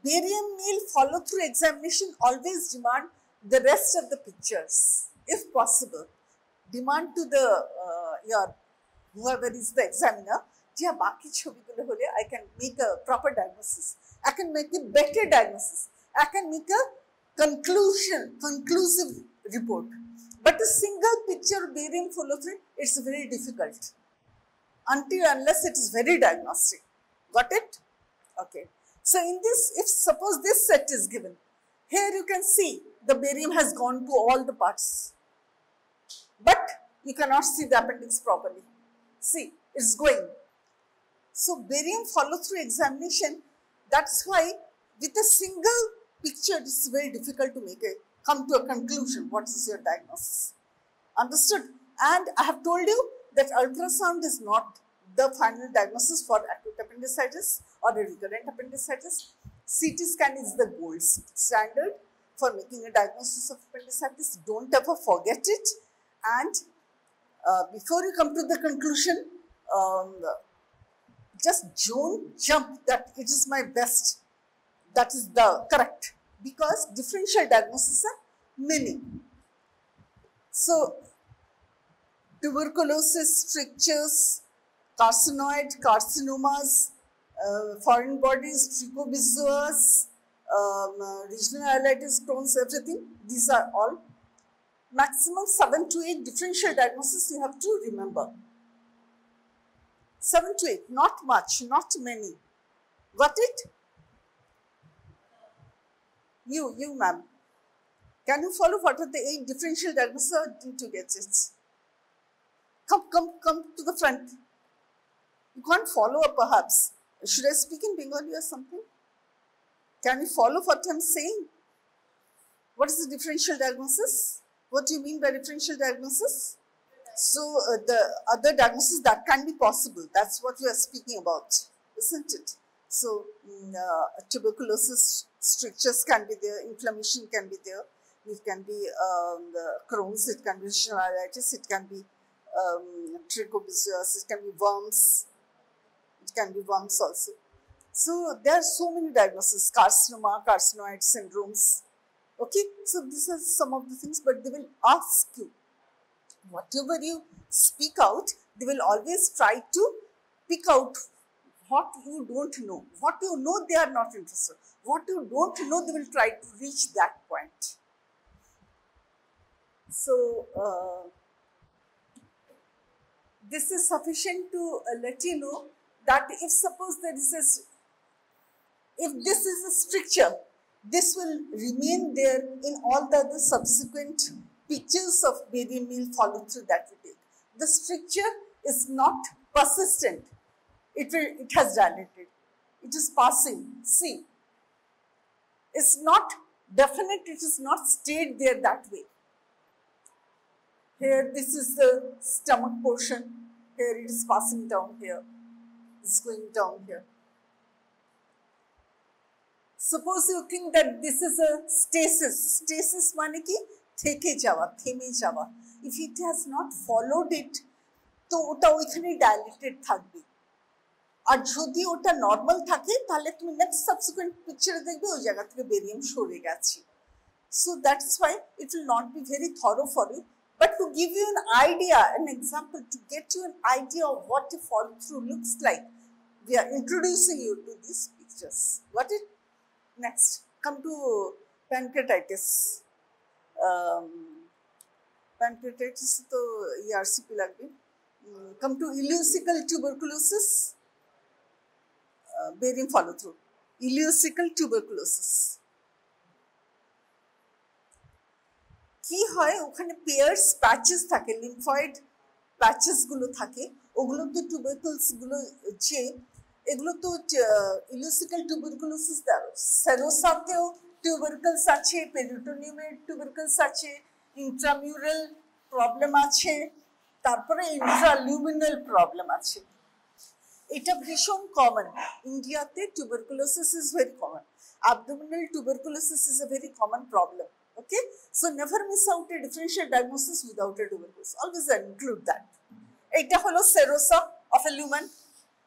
barium meal follow-through examination always demand the rest of the pictures, if possible. Demand to the your whoever is the examiner, I can make a proper diagnosis. I can make a better diagnosis. I can make a conclusive report. But a single picture barium follow-through, it's very difficult. Unless it is very diagnostic. Got it? Okay. So in this, if suppose this set is given, here you can see the barium has gone to all the parts. But you cannot see the appendix properly. See, it's going. So barium follow-through examination, that's why with a single picture, it's very difficult to come to a conclusion. What is your diagnosis? Understood? And I have told you that ultrasound is not the final diagnosis for acute appendicitis or a recurrent appendicitis. CT scan is the gold standard for making a diagnosis of appendicitis. Don't ever forget it. And before you come to the conclusion, just don't jump that it is my best. That is the correct, because differential diagnoses are many. So, tuberculosis, strictures, carcinomas, foreign bodies, trichobizoas, regional hyalitis, Crohn's, everything. These are all maximum 7 to 8 differential diagnoses you have to remember. 7 to 8, not much, not many. Got it? You ma'am. Can you follow what are the 8 differential diagnoses? Or didn't you get it? Come to the front. You can't follow up perhaps. Should I speak in Bengali or something? Can you follow what I'm saying? What is the differential diagnosis? What do you mean by differential diagnosis? So the other diagnosis that can be possible, that's what we are speaking about, isn't it? So tuberculosis, strictures can be there, inflammation can be there, it can be the Crohn's, it can be regional hyalitis, it can be trichobizoas, it can be worms, also. So there are so many diagnoses, carcinoma, carcinoid syndromes. Okay, so these are some of the things, but they will ask you, whatever you speak out, they will always try to pick out what you don't know. What you know, they are not interested. What you don't know, they will try to reach that point. So, this is sufficient to let you know that if suppose there is if this is a stricture, this will remain there in all the other subsequent pictures of barium meal follow through that we take. The stricture is not persistent. It has dilated. It is passing. See, it's not definite. It is not stayed there that way. Here, this is the stomach portion. Here, it is passing down here. It's going down here. Suppose you think that this is a stasis. Stasis means ki theke jawa, theme jawa. If it has not followed it, to ota oikhane dilated thakbe. Ar jodi ota normal thake, tahle tumi next subsequent picture dekhbe oi jagah theke barium sore geche. So that's why it will not be very thorough for you. But to give you an idea, an example, to get you an idea of what a follow through looks like, we are introducing you to these pictures. Got it? Next, come to pancreatitis. Pancreatitis to ERCP lagbe. Come to ileocecal tuberculosis. Barium follow through. Ileocecal tuberculosis. কি হয় ওখানে pairs patches থাকে lymphoid patches গুলো থাকে ওগুলো তো টিউবারকুলস গুলো যে এগুলো তো ইলিওসিক্যাল টিউবারকুলোসিস সেরোসাতেও টিউবারকুলস আছে পেরিটোনিয়ামের টিউবারকুলস আছে ইন্ট্রামিউরাল প্রবলেম আছে তারপরে ইন্ট্রালিউমিনাল প্রবলেম আছে এটা ভীষণ কমন ইন্ডিয়াতে tuberculosis is very common abdominal tuberculosis is a very common problem. Okay, so never miss out a differential diagnosis without a tuberculosis. Always include that. Eta holo serosa of a lumen.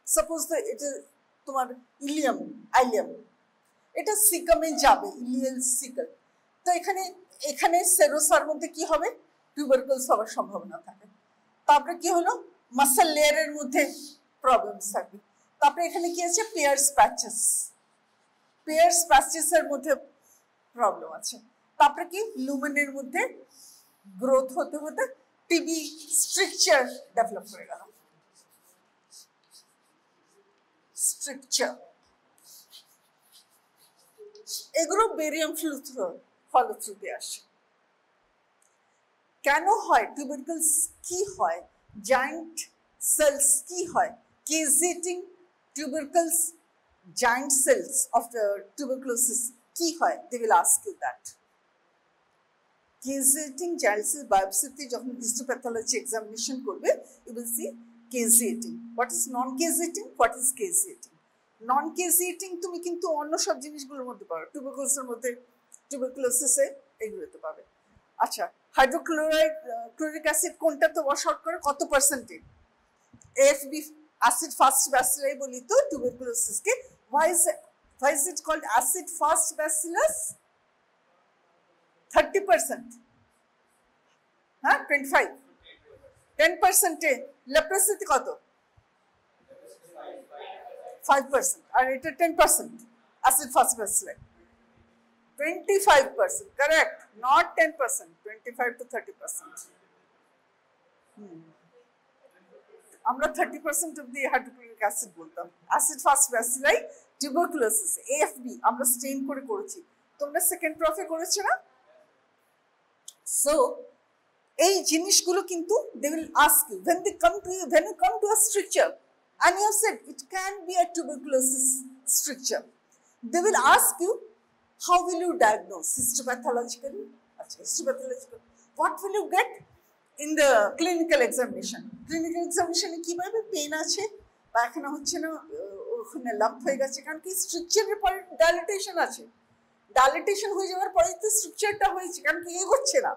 Suppose it is tomar ileum. এটা সিকামে যাবে, ইলিয়াল সিকাল। তো এখানে সেরোসার মধ্যে কি হবে, টিউবারকুলস হওয়ার সম্ভাবনা থাকে। তারপরে কি হলো, মাসল লেয়ারের মধ্যে প্রবলেমস থাকবে। তারপরে এখানে কি আছে, পেয়ার্স প্যাচেসের মধ্যে প্রবলেম আছে। তারপরে কি, লুমেনের মধ্যে গ্রোথ হতে হতে টিবি স্ট্রাকচার ডেভেলপ হয়ে গেল। স্ট্রাকচার এগুলো বেরিয়াম ফলশ্রুতি আসে। কেন হয় টিউবারকুলস, কি হয়, জায়ান্ট সেলস কি হয়, caseating tubercles, giant cells of the tuberculosis কি হয়, they will ask you that. Caseating giant cell biopsy যখন histopathology examination করবে, you will see caseating. What is non-caseating? What is caseating? Non-caseating তুমি কিন্তু অন্য সব জিনিসগুলোর মধ্যে পাবে, টিউবারকুলোসের মধ্যে, টিউবারকুলোসিসে এগুলোতে পাবে। আচ্ছা, হাইড্রোক্লোরিক অ্যাসিড কোনটা তো ওয়াশ আউট করে, কত percentage? AFB acid fast bacilli বলি তো টিউবারকুলোসিসকে। why is it called acid fast bacillus? 30%, হ্যাঁ 25, 10%। লেপ্রোসিটি কত? 5%, আর এটা 10%। Acid fast bacilli 25%, correct, not 10%, 25 to 30%। আমরা 30% অব দি হাইড্রোক্লোরিক অ্যাসিড বলতাম। Acid fast bacilli tuberculosis AFB আমরা স্টেইন করেছি, তোমরা সেকেন্ড প্রফে করেছো না? সো এই জিনিসগুলো কিন্তু they will ask you when you come to a stricture and you have said it can be a tuberculosis stricture, they will ask you how will you diagnose histopathologically. What will you get in the clinical examination? Clinical examination কিভাবে pen আছে, পায়খানা হচ্ছে না, ওখানে lump হয়ে গেছে, কারণ কি স্ট্রাকচারের পরে ডাইলেটেশন আছে, ডাইলেটেশন হয়ে যাওয়ার পরে তো স্ট্রাকচারটা হয়েছে, কারণ কি এগোচ্ছে না,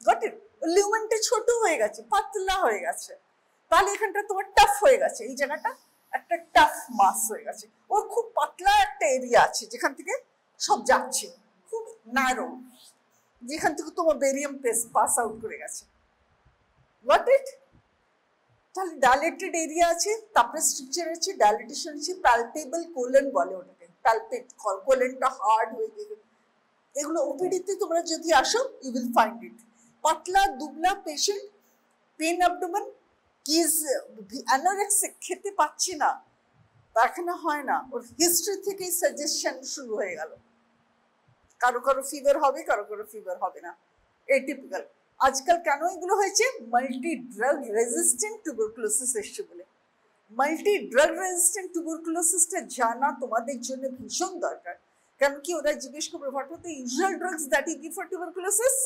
গট ইট, লিউমেনটা ছোট হয়ে গেছে, পাতলা হয়ে গেছে, তাহলে এখানটা তোমার টাফ হয়ে গেছে, এই জায়গাটা একটা টাফ মাস হয়ে গেছে, ওর খুব পাতলা একটা এরিয়া আছে যেখান থেকে সব যাচ্ছে, খুব ন্যারো, যেখান থেকে তোমার বেরিয়াম পাস আউট করে গেছে, গট ইট। তাহলে ডাইলেটেড এরিয়া আছে, তারপরে স্ট্রাকচার আছে, ডাইলেটেশন আছে, প্যালপেবল কোলন বলে ওটাকে, প্যালপেট কোলনটা হার্ড হয়ে গেছে, এগুলো ওপিডিতে তোমরা যদি আসো ইউ উইল ফাইন্ড ইট। পাতলা দুবলা পেশেন্ট, পেন অ্যাবডোমেন, কিজ অ্যানোরেক্সিক, খেতে পাচ্ছি না, পায়খানা হয় না, ওর হিস্ট্রি থেকেই সাজেশন শুরু হয়ে গেল, কারো কারো ফিভার হবে, কারো কারো ফিভার হবে না, এটিপিক্যাল। আজকাল কেন এগুলো হয়েছে, মাল্টি ড্রাগ রেজিস্ট্যান্ট টিউবারকুলোসিস এসছে বলে। মাল্টি ড্রাগ রেজিস্ট্যান্ট টিউবারকুলোসিসটা জানা তোমাদের জন্য ভীষণ দরকার, কেন কি ওরা জিজ্ঞেস করবে what are the usual drugs that you give for tuberculosis?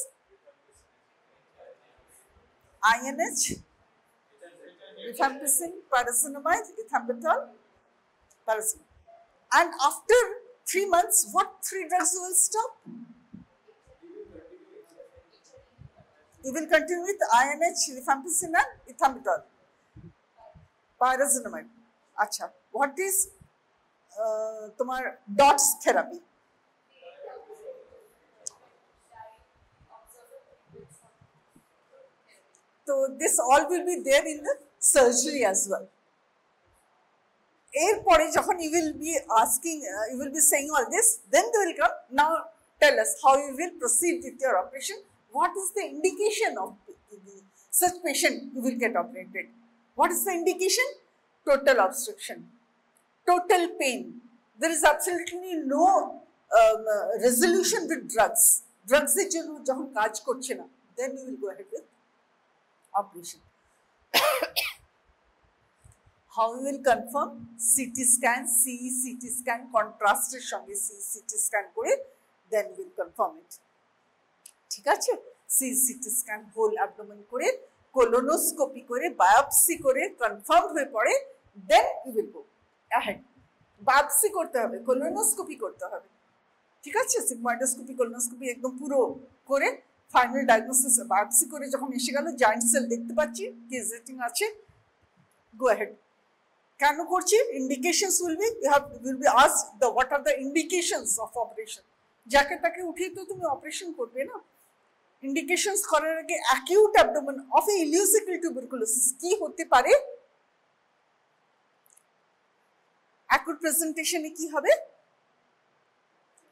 INH, rifampicin, pyrazinamide, ethambutol, pyrazinamide. And after 3 months, what 3 drugs will stop? You will continue with INH, rifampicin and ethambutol, pyrazinamide. Acha, what is তোমার DOTS therapy? So this all will be there in the surgery as well. এরপরে যখন you will be asking, you will be saying all this, then they will come, now tell us how you will proceed with your operation, what is the indication of such patient you will get operated. What is the indication? Total obstruction, total pain, there is absolutely no resolution with drugs এর জন্য যখন কাজ করছে না, then you will go ahead with operation. How you will confirm? CT scan, CT scan, contrasted সঙ্গে CT scan করে then you will confirm it. ঠিক আছে, CT scan হোল অ্যাবডোমেন করে, কোলোনোস্কোপি করে, বায়োপসি করে কনফার্ম হয়ে পড়ে, then you will go ahead. Biopsy করতে হবে, কোলোনোস্কোপি করতে হবে, ঠিক আছে, সিগময়েডোস্কোপি, কোলোনোস্কোপি একদম পুরো করে ফাইনাল ডায়াগনোসিস, বায়োপসি করে যখন এসে গেল জায়ান্ট সেল দেখতে পাচ্ছি, কেজেটিং আছে, গো অ্যাহেড, কেন করছি? Indications will be asked what are the indications of operation. যাকে তাকে উঠিয়ে তো তুমি অপারেশন করবে না। ইন্ডিকেশনস করার আগে acute abdomen of a ileocaecal tuberculosis কি হতে পারে? অ্যাকুট প্রেজেন্টেশনে কি হবে?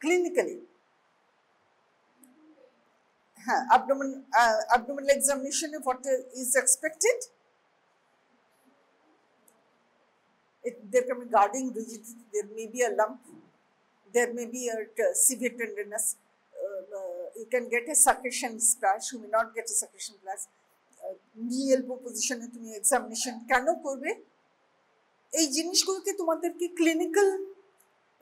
ক্লিনিক্যালি হ্যাঁ, abdominal examination what is expected? There can be guarding rigidity, there may be a lump, there may be a severe tenderness, you can get a succussion splash, you may not get a succussion splash. Knee elbow position এ তুমি examination কেন করবে? এই জিনিসগুলোকে তোমাদেরকে clinical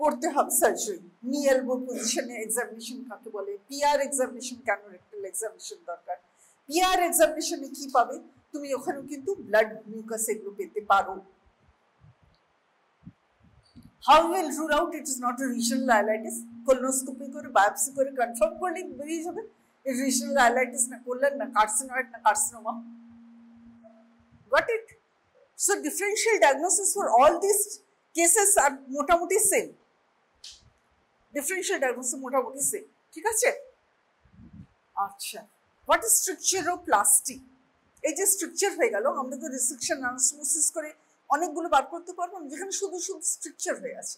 পড়তে হবে। Surgery নি elbow পজিশনে এক্সামিনেশন কাকে বলে, পিআর এক্সামিনেশন কেন রেক্টাল এক্সামিনেশন দরকার, পিআর এক্সামিনেশনে কি পাবে তুমি, ওখানেও কিন্তু ব্লাড মিউকাস এগুলো পেতে পারো। How will rule out it is not a regional ileitis? Colonoscopy করে বায়োপসি করে কনফার্ম করলে বেরিয়ে যাবে এই রিজিওনাল আইলাইটিস না করলেন না কার্সিনয়েড না carcinoma. Got it? So differential diagnosis for all this cases আর মোটামুটি সেম। ডিফারেন্সিয়াল ডায়াগনোসিস মোটামুটি সেম, ঠিক আছে? আচ্ছা, হোয়াট ইজ স্ট্রাকচারোপ্লাস্টি? এই যে স্ট্রাকচার হয়ে গেল, আমরা তো রিসেকশন অ্যানাস্টোমোসিস করে অনেকগুলো বার করতে পারবো না, যেখানে শুধু শুধু স্ট্রাকচার হয়ে আছে,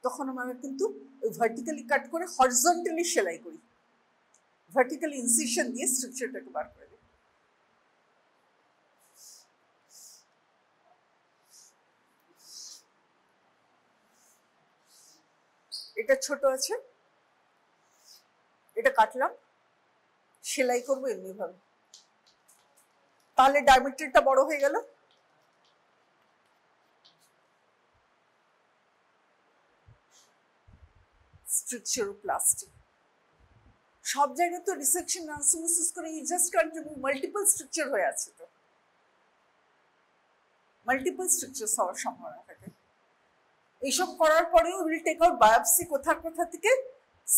তখন আমরা কিন্তু ভার্টিক্যালি কাট করে হরিজন্টালি সেলাই করি, ভার্টিক্যালি ইনসিশন দিয়ে স্ট্রাকচারটাকে বার করে দিই। এটা ছোট আছে, এটা কাটলাম, সেলাই করবো এমনি ভাবে, তাহলে ডায়ামিটারটা বড় হয়ে গেল। স্ট্রাকচারোপ্লাস্টি সব জায়গায় তো রিসেকশন অ্যানাস্টোমোসিস করে you just can't remove multiple stricture হয়ে আছে, তো মাল্টিপল স্ট্রাকচার হওয়ার সম্ভাবনা থাকে। এইসব করার পরেও উইল টেক আউট বায়োপসি কোথা থেকে,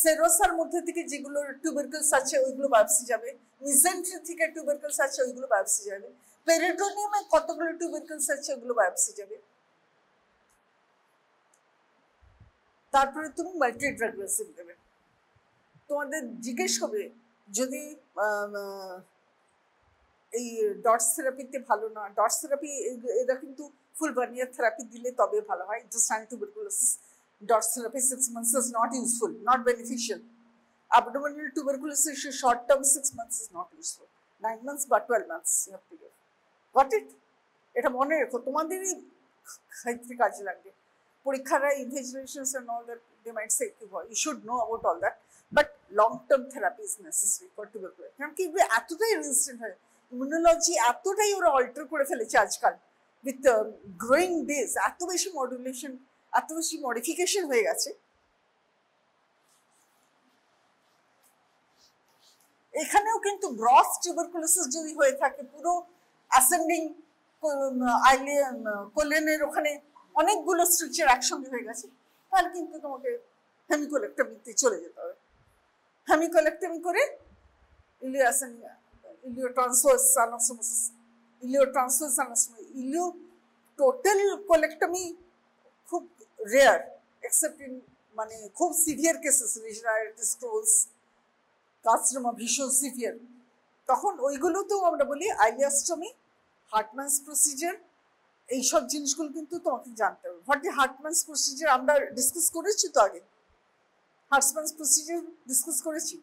সেরোসার মধ্যে থেকে যেগুলো টিউবারকুলস আছে ওইগুলো বায়োপসি যাবে, মিজেন্ট্রি থেকে টিউবারকুলস আছে ওইগুলো বায়োপসি যাবে, পেরিটোনিয়ামে কতগুলো টিউবারকুলস আছে ওগুলো বায়োপসি যাবে। তারপরে তুমি মাল্টি ড্রাগ রেসিভ দেবে। তোমাদের জিজ্ঞেস করবে যদি এই ডটস থেরাপিতে ভালো না, ডটস থেরাপি এরা কিন্তু ফুল ভার্নিয়ার থেরাপি দিলে তবে ভালো হয়। Intestinal tuberculosis dots therapy 6 months is not useful, not beneficial. Abdominal tuberculosis short term 6 months is not useful. 9 months বা 12 months you have to give. Got it? এটা মনে রেখো, তোমাদেরই ক্ষেত্রে কাজে লাগবে। পরীক্ষারা investigations and all that they might say you should know about all that, but long term therapy is necessary for tuberculosis. কারণ কি এতটাই রেজিস্ট্যান্ট হয়, ইমিউনোলজি এতটাই ওরা অল্টার করে ফেলেছে আজকাল উইথ গ্রোয়িং ডেজ, এত বেশি মডুলেশন, এত বেশি মডিফিকেশন হয়ে গেছে। এখানেও কিন্তু গ্রস টিউবারকুলোসিস যদি হয়ে থাকে, পুরো অ্যাসেন্ডিং কোলেনের ওখানে অনেকগুলো স্ট্রাকচার একসঙ্গে হয়ে গেছে, তাহলে কিন্তু তোমাকে হেমিকোলেক্টমিতে চলে যেতে হবে। হেমিকোলেক্টমি করে ইলিওট্রান্সভার্স অ্যানাস্টোমোসিস, ইলিও টোটাল কোলেক্টমি খুব রেয়ার, এক্সেপ্ট ইন মানে খুব সিভিয়ার কেসেস, রিজনাইটিস, ক্রোলস, কার্সিনোমা ভীষণ সিভিয়ার, তখন ওইগুলোতেও আমরা বলি আইলিয়াস্টমি, হার্টম্যানস প্রসিজার, এইসব জিনিসগুলো কিন্তু তোমাকে জানতে হবে। হোয়াট ইজ হার্টম্যানস প্রসিজার আমরা ডিসকাস করেছি তো আগে, হার্টম্যানস প্রসিজার ডিসকাস করেছি,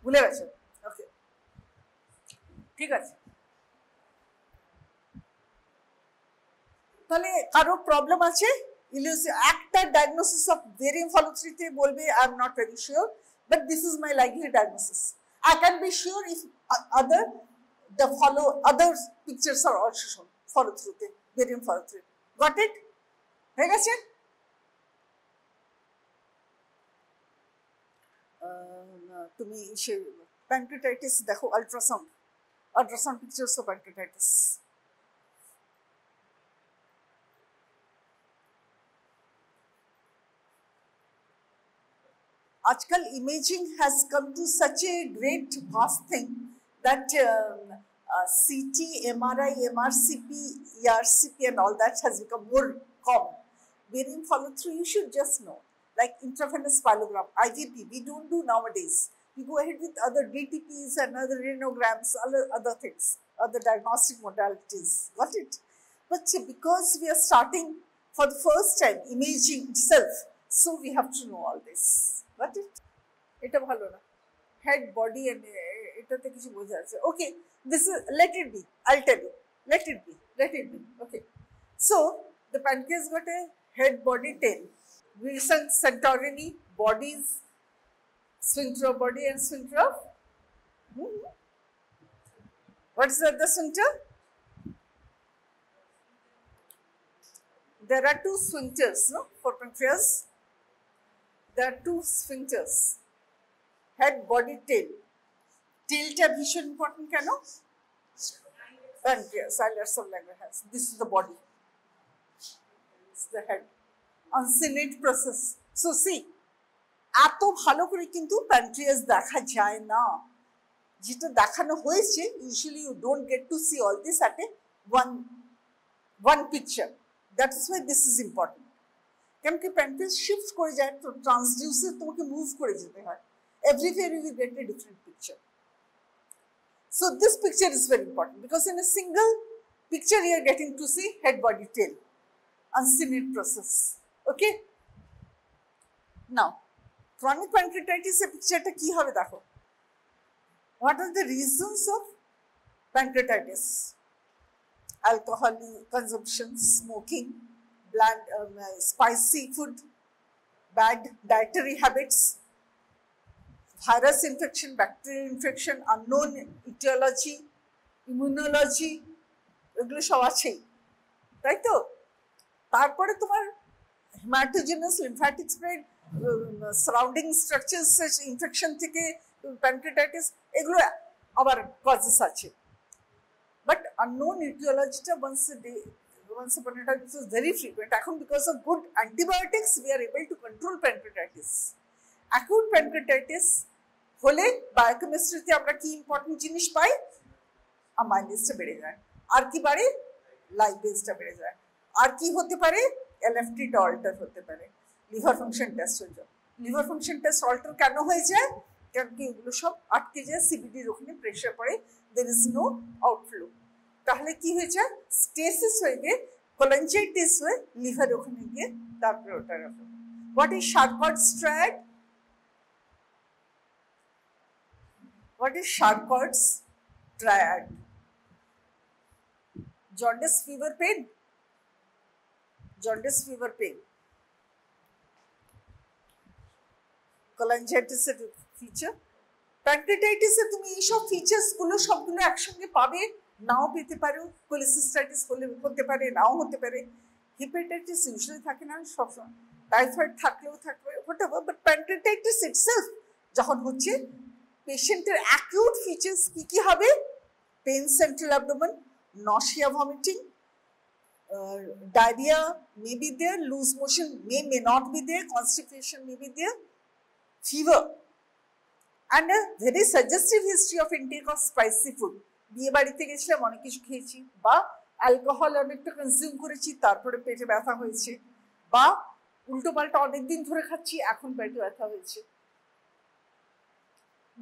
ভুলে গেছে? ওকে, ঠিক আছে। তাহলে কারো প্রবলেম আছে? একটা ডায়াগনোসিস অফ ভেরিয়াম ফলোথ্রিতে বলবে I am not very sure, but this is my likely diagnosis. I can be sure if other pictures are also shown follow through the barium follow through. Got it? হয়ে গেছে? তুমি সে pancreatitis দেখো, ultrasound pictures of pancreatitis. Ajkal imaging has come to such a great vast thing that CT, MRI, MRCP, ERCP and all that has become more common. Barium follow through, you should just know. Like intravenous pyelogram, IVP, we don't do nowadays. We go ahead with other DTPs and other rhenograms, other things, other diagnostic modalities. Got it? But because we are starting for the first time imaging itself, so we have to know all this. Got it? Eta bhalo na. Head, body and etate kichu boঝা আছে. Okay, this is, let it be. I'll tell you. Let it be. Let it be. Okay. So the pancreas got a head, body, tail. Wilson Santorini, bodies, sphincter of body and sphincter of. What is the sphincter? There are two sphincters, no, for pancreas. There are two sphincters. Head, body, tail. Tail tab is important, can you? Pancreas, ileus of Langerhans. This is the body. This is the head. Uncinate process. So see, এত ভালো করে কিন্তু pancreas দেখা যায় না, যেটা দেখানো হয়েছে usually you don't get to see all this at a one picture. That is why this is important. কেন কি প্যানক্রিয়াস শিফট করে যায় তো ট্রান্সডিউসার তোমাকে মুভ করে যেতে হয়, everywhere you will get a different picture. So this picture is very important because in a single picture you are getting to see head, body, tail, uncinate process. Okay. Now, chronic pancreatitis picture ta ki hobe dekho. What are the reasons of pancreatitis? Alcohol consumption, smoking, bland, spicy food, bad dietary habits, virus infection, bacterial infection, unknown etiology, immunology, এগুলো সব আছেই, তাই তো? তারপরে তোমার haematogenous lymphatic spread, surrounding structures infection থেকে pancreatitis, এগুলো আবার কজেস আছে। বাট আননোন ইটিওলজিটা once upon a time, this was very frequent. এখন because of good antibiotics we are able to control pancreatitis. Acute pancreatitis হলে বায়োকেমিস্ট্রিতে আমরা কি ইম্পর্টেন্ট জিনিস পাই? অ্যামাইলেজটা বেড়ে যায়। আর কি বাড়ে? লাইপেজটা বেড়ে যায়। আর কি হতে পারে? এলএফটিটা অল্টার হতে পারে। লিভার ফাংশন টেস্ট হয়ে যায়। লিভার ফাংশন টেস্ট অল্টার কেন হয়ে যায়? কারণ কি এগুলো সব আটকে যায়, সিবিডির ওখানে প্রেশার পড়ে, there is no outflow. তাহলে কি হয়ে যায়? স্টেসিস হয়ে গিয়ে কোলাঞ্জাইটিস হয়ে লিভার ওখানে গিয়ে তারপরে ওটা রাখে। What is Charcot's triad? What is Charcot's triad? Jaundice, fever, pain. Jaundice, fever, pain. Cholangitis এর ফিচার। প্যানক্রিয়াটাইটিস এ তুমি এই সব ফিচারস গুলো সবগুলো একসঙ্গে পাবে, নাও পেতে পারো। কোলিসিস্টাইটিস হতে পারে, নাও হতে পারে। হেপাটাইটিস ইউজুয়ালি থাকে না সবসময়, টাইফয়েড থাকলেও থাকবে, হোয়াটএভার। বাট প্যানক্রিয়াটাইটিস ইটসেলফ যখন হচ্ছে, পেশেন্টের অ্যাকিউট ফিচার্স কি কি হবে? Pain, central abdomen, nausea, vomiting, diarrhea may be there, loose motion may not be there, constipation may be there, fever, and a very suggestive history of intake of spicy food. বিয়ে বাড়িতে গেছিলাম, অনেক কিছু খেয়েছি, বা অ্যালকোহল অনেকটা consume করেছি, তারপরে পেটে ব্যথা হয়েছে, বা উল্টো পাল্টা অনেকদিন ধরে খাচ্ছি, এখন পেটে ব্যথা হয়েছে।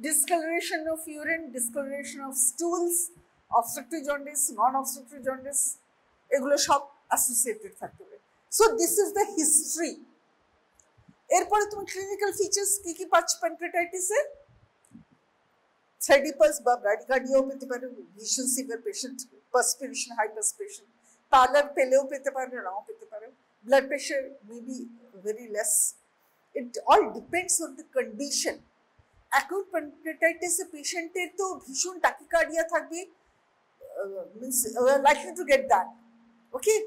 Discoloration of urine, discoloration of stools, obstructive jaundice, non-obstructive jaundice, এগুলো সব অ্যাসোসিয়েটেড থাকতে হবে। So this is the history. এরপরে তুমি ক্লিনিক্যাল ফিচার্স কি কি পাচ্ছ প্যানক্রিয়াটাইটিসে? থ্রেডিপাস বা ব্র্যাডিকার্ডিয়াও পেতে পারো, vision severe patient, perspiration, hyperperspiration, pallor পেলেও পেতে পারো, নাও পেতে পারো। Blood pressure may be very less. It all depends on the condition. Acute প্যানক্রিয়াটাইটিসে পেশেন্টের তো ভীষণ ট্যাকিকার্ডিয়া থাকবে, means likely to get that. Okay,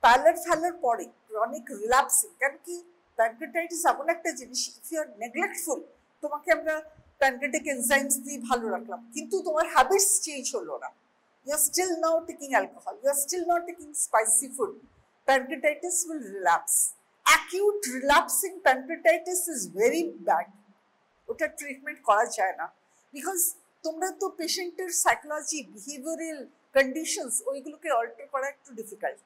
প্যালার ফ্যালার পরে ক্রনিক রিল্যাপসিং, কারণ কি প্যানক্রিয়াটাইটিস এমন একটা জিনিস, ইফ ইউ আর নেগলেক্টফুল, তোমাকে আমরা প্যানক্রিয়াটিক এনজাইমস দিয়ে ভালো রাখলাম, কিন্তু তোমার হ্যাবিটস চেঞ্জ হলো না, you are still now taking alcohol, you are still not taking spicy food, pancreatitis will relapse. Acute relapsing pancreatitis is very bad, ওটা ট্রিটমেন্ট করা যায় না, বিকজ তোমরা তো পেশেন্টের সাইকোলজি, বিহেভিয়ারাল কন্ডিশনস ওইগুলোকে অল্টার করা একটু ডিফিকাল্ট।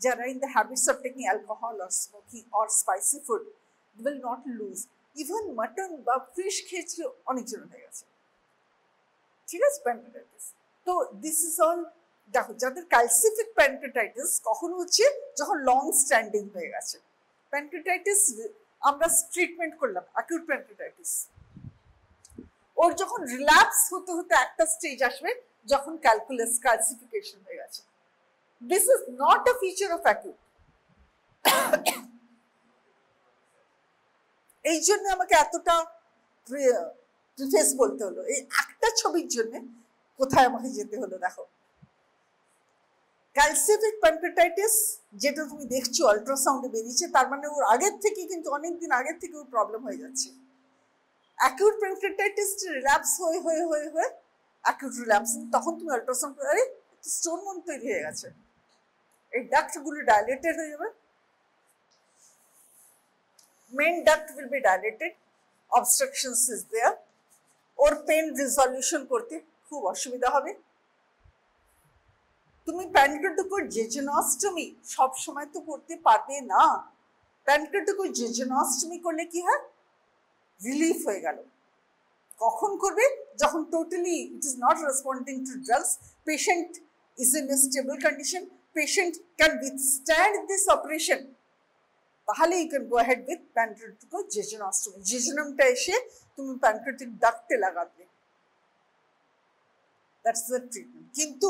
যারা in the habits of taking alcohol or smoking or spicy food will not lose. Even mutton বা ফিশ খেয়েছিল অনেকজন হয়ে গেছে, ঠিক আছে, প্যানক্রিয়াটাইটিস। তো দিস ইজ অল। দেখো, যাদের ক্যালসিফিক প্যানক্রিয়াটাইটিস কখন হচ্ছে, যখন লং স্ট্যান্ডিং হয়ে গেছে। প্যানক্রিয়াটাইটিস আমরা ট্রিটমেন্ট করলাম, অ্যাকিউট প্যানক্রিয়াটাইটিস। ওর যখন রিল্যাপস হতে হতে একটা স্টেজ আসবে যখন ক্যালসিফিকেশন হয়ে গেছে। This is not a feature of acute. এই জন্য আমাকে এতটা প্রিফেস বলতে হলো, এই একটা ছবির জন্য কোথায় আমাকে যেতে হলো। দেখো, ক্যালসিফিক প্যানক্রিয়াটাইটিস যেটা তুমি দেখছো আল্ট্রাসাউন্ডে বেরিয়েছে, তার মানে ওর আগের থেকে, কিন্তু অনেকদিন আগের থেকে ওর প্রবলেম হয়ে যাচ্ছে। অ্যাকিউট প্যানক্রিয়াটাইটিস রিল্যাপস হয়ে হয়ে হয়ে হয়ে অ্যাকিউট রিল্যাপস, তখন তুমি আল্ট্রাসাউন্ড করে, আরে স্টোন মন তৈরি হয়ে গেছে, এই ডাক্টগুলো ডাইলেটেড হয়ে যাবে, main duct will be dilated, obstructions is there, or pain resolution করতে খুব অসুবিধা হবে। তুমি প্যানক্রিয়াটিক জেজনোস্টমি সব সময় তো করতে পারবে না। প্যানক্রিয়াটিক জেজনোস্টমি করলে কি হয়, রিলিফ হয়ে গেল। কখন করবে, যখন totally it is not responding to drugs, patient is in a stable condition, patient can withstand this operation, তাহলে you can go head with pancreatic jejunostomy. জেজনমটা এসে তুমি প্যানক্রিয়াটিক ডাক্টে লাগাবে, দ্যাটস দ্য ট্রিটমেন্ট। কিন্তু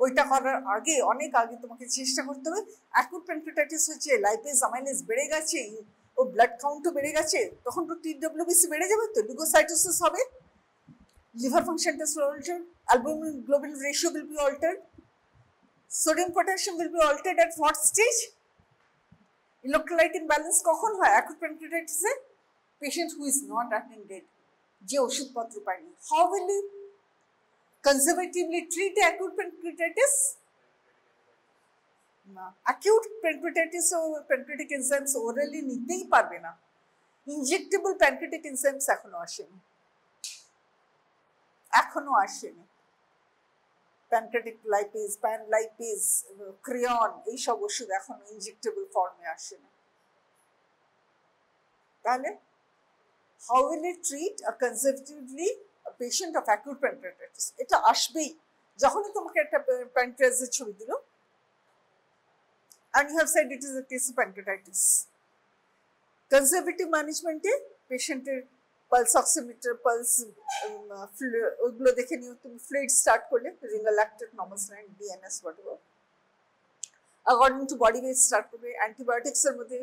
ওইটা করার আগে, অনেক আগে তোমাকে চেষ্টা করতে হবে। অ্যাকুট প্যানক্রিয়াটাইটিস হচ্ছে, লাইপেজ অ্যামাইলেজ বেড়ে গেছে, ও ব্লাড কাউন্টও বেড়ে গেছে, তখন তো TWBC বেড়ে যাবে, তো লিউকোসাইটোসিস হবে, liver function test will alter, albumin globulin ratio will be altered, sodium potassium will be altered at what stage? Electrolyte imbalance কখন হয় অ্যাকুট প্যানক্রিয়াটাইটিসে? Patient who is not attended, যে ওষুধপত্র পায়নি। How will you conservatively treat acute pancreatitis? না, acute pancreatitis ও pancreatic enzymes orally নিতেই পারবে না। ইনজেক্টেবল pancreatic enzymes এখনো আসেনি। Pancreatic lipase, pan lipase, Creon, এইসব ওষুধ এখনো ইনজেক্টেবল ফর্মে আসেনি। তাহলে how will it treat conservatively patient of acute pancreatitis? এটা আসবেই যখনই তোমাকে একটা প্যানক্রিয়াসের ছবি দিল and you have said it is a case of pancreatitis. Conservative ম্যানেজমেন্টে পেশেন্টের পালস অক্সিমিটার, পালস ওইগুলো দেখে নিও। তুমি ফ্লুইড স্টার্ট করলে ringer lactate, normal saline, DNS, whatever, according to body weight start করবে। অ্যান্টিবায়োটিক্সের মধ্যে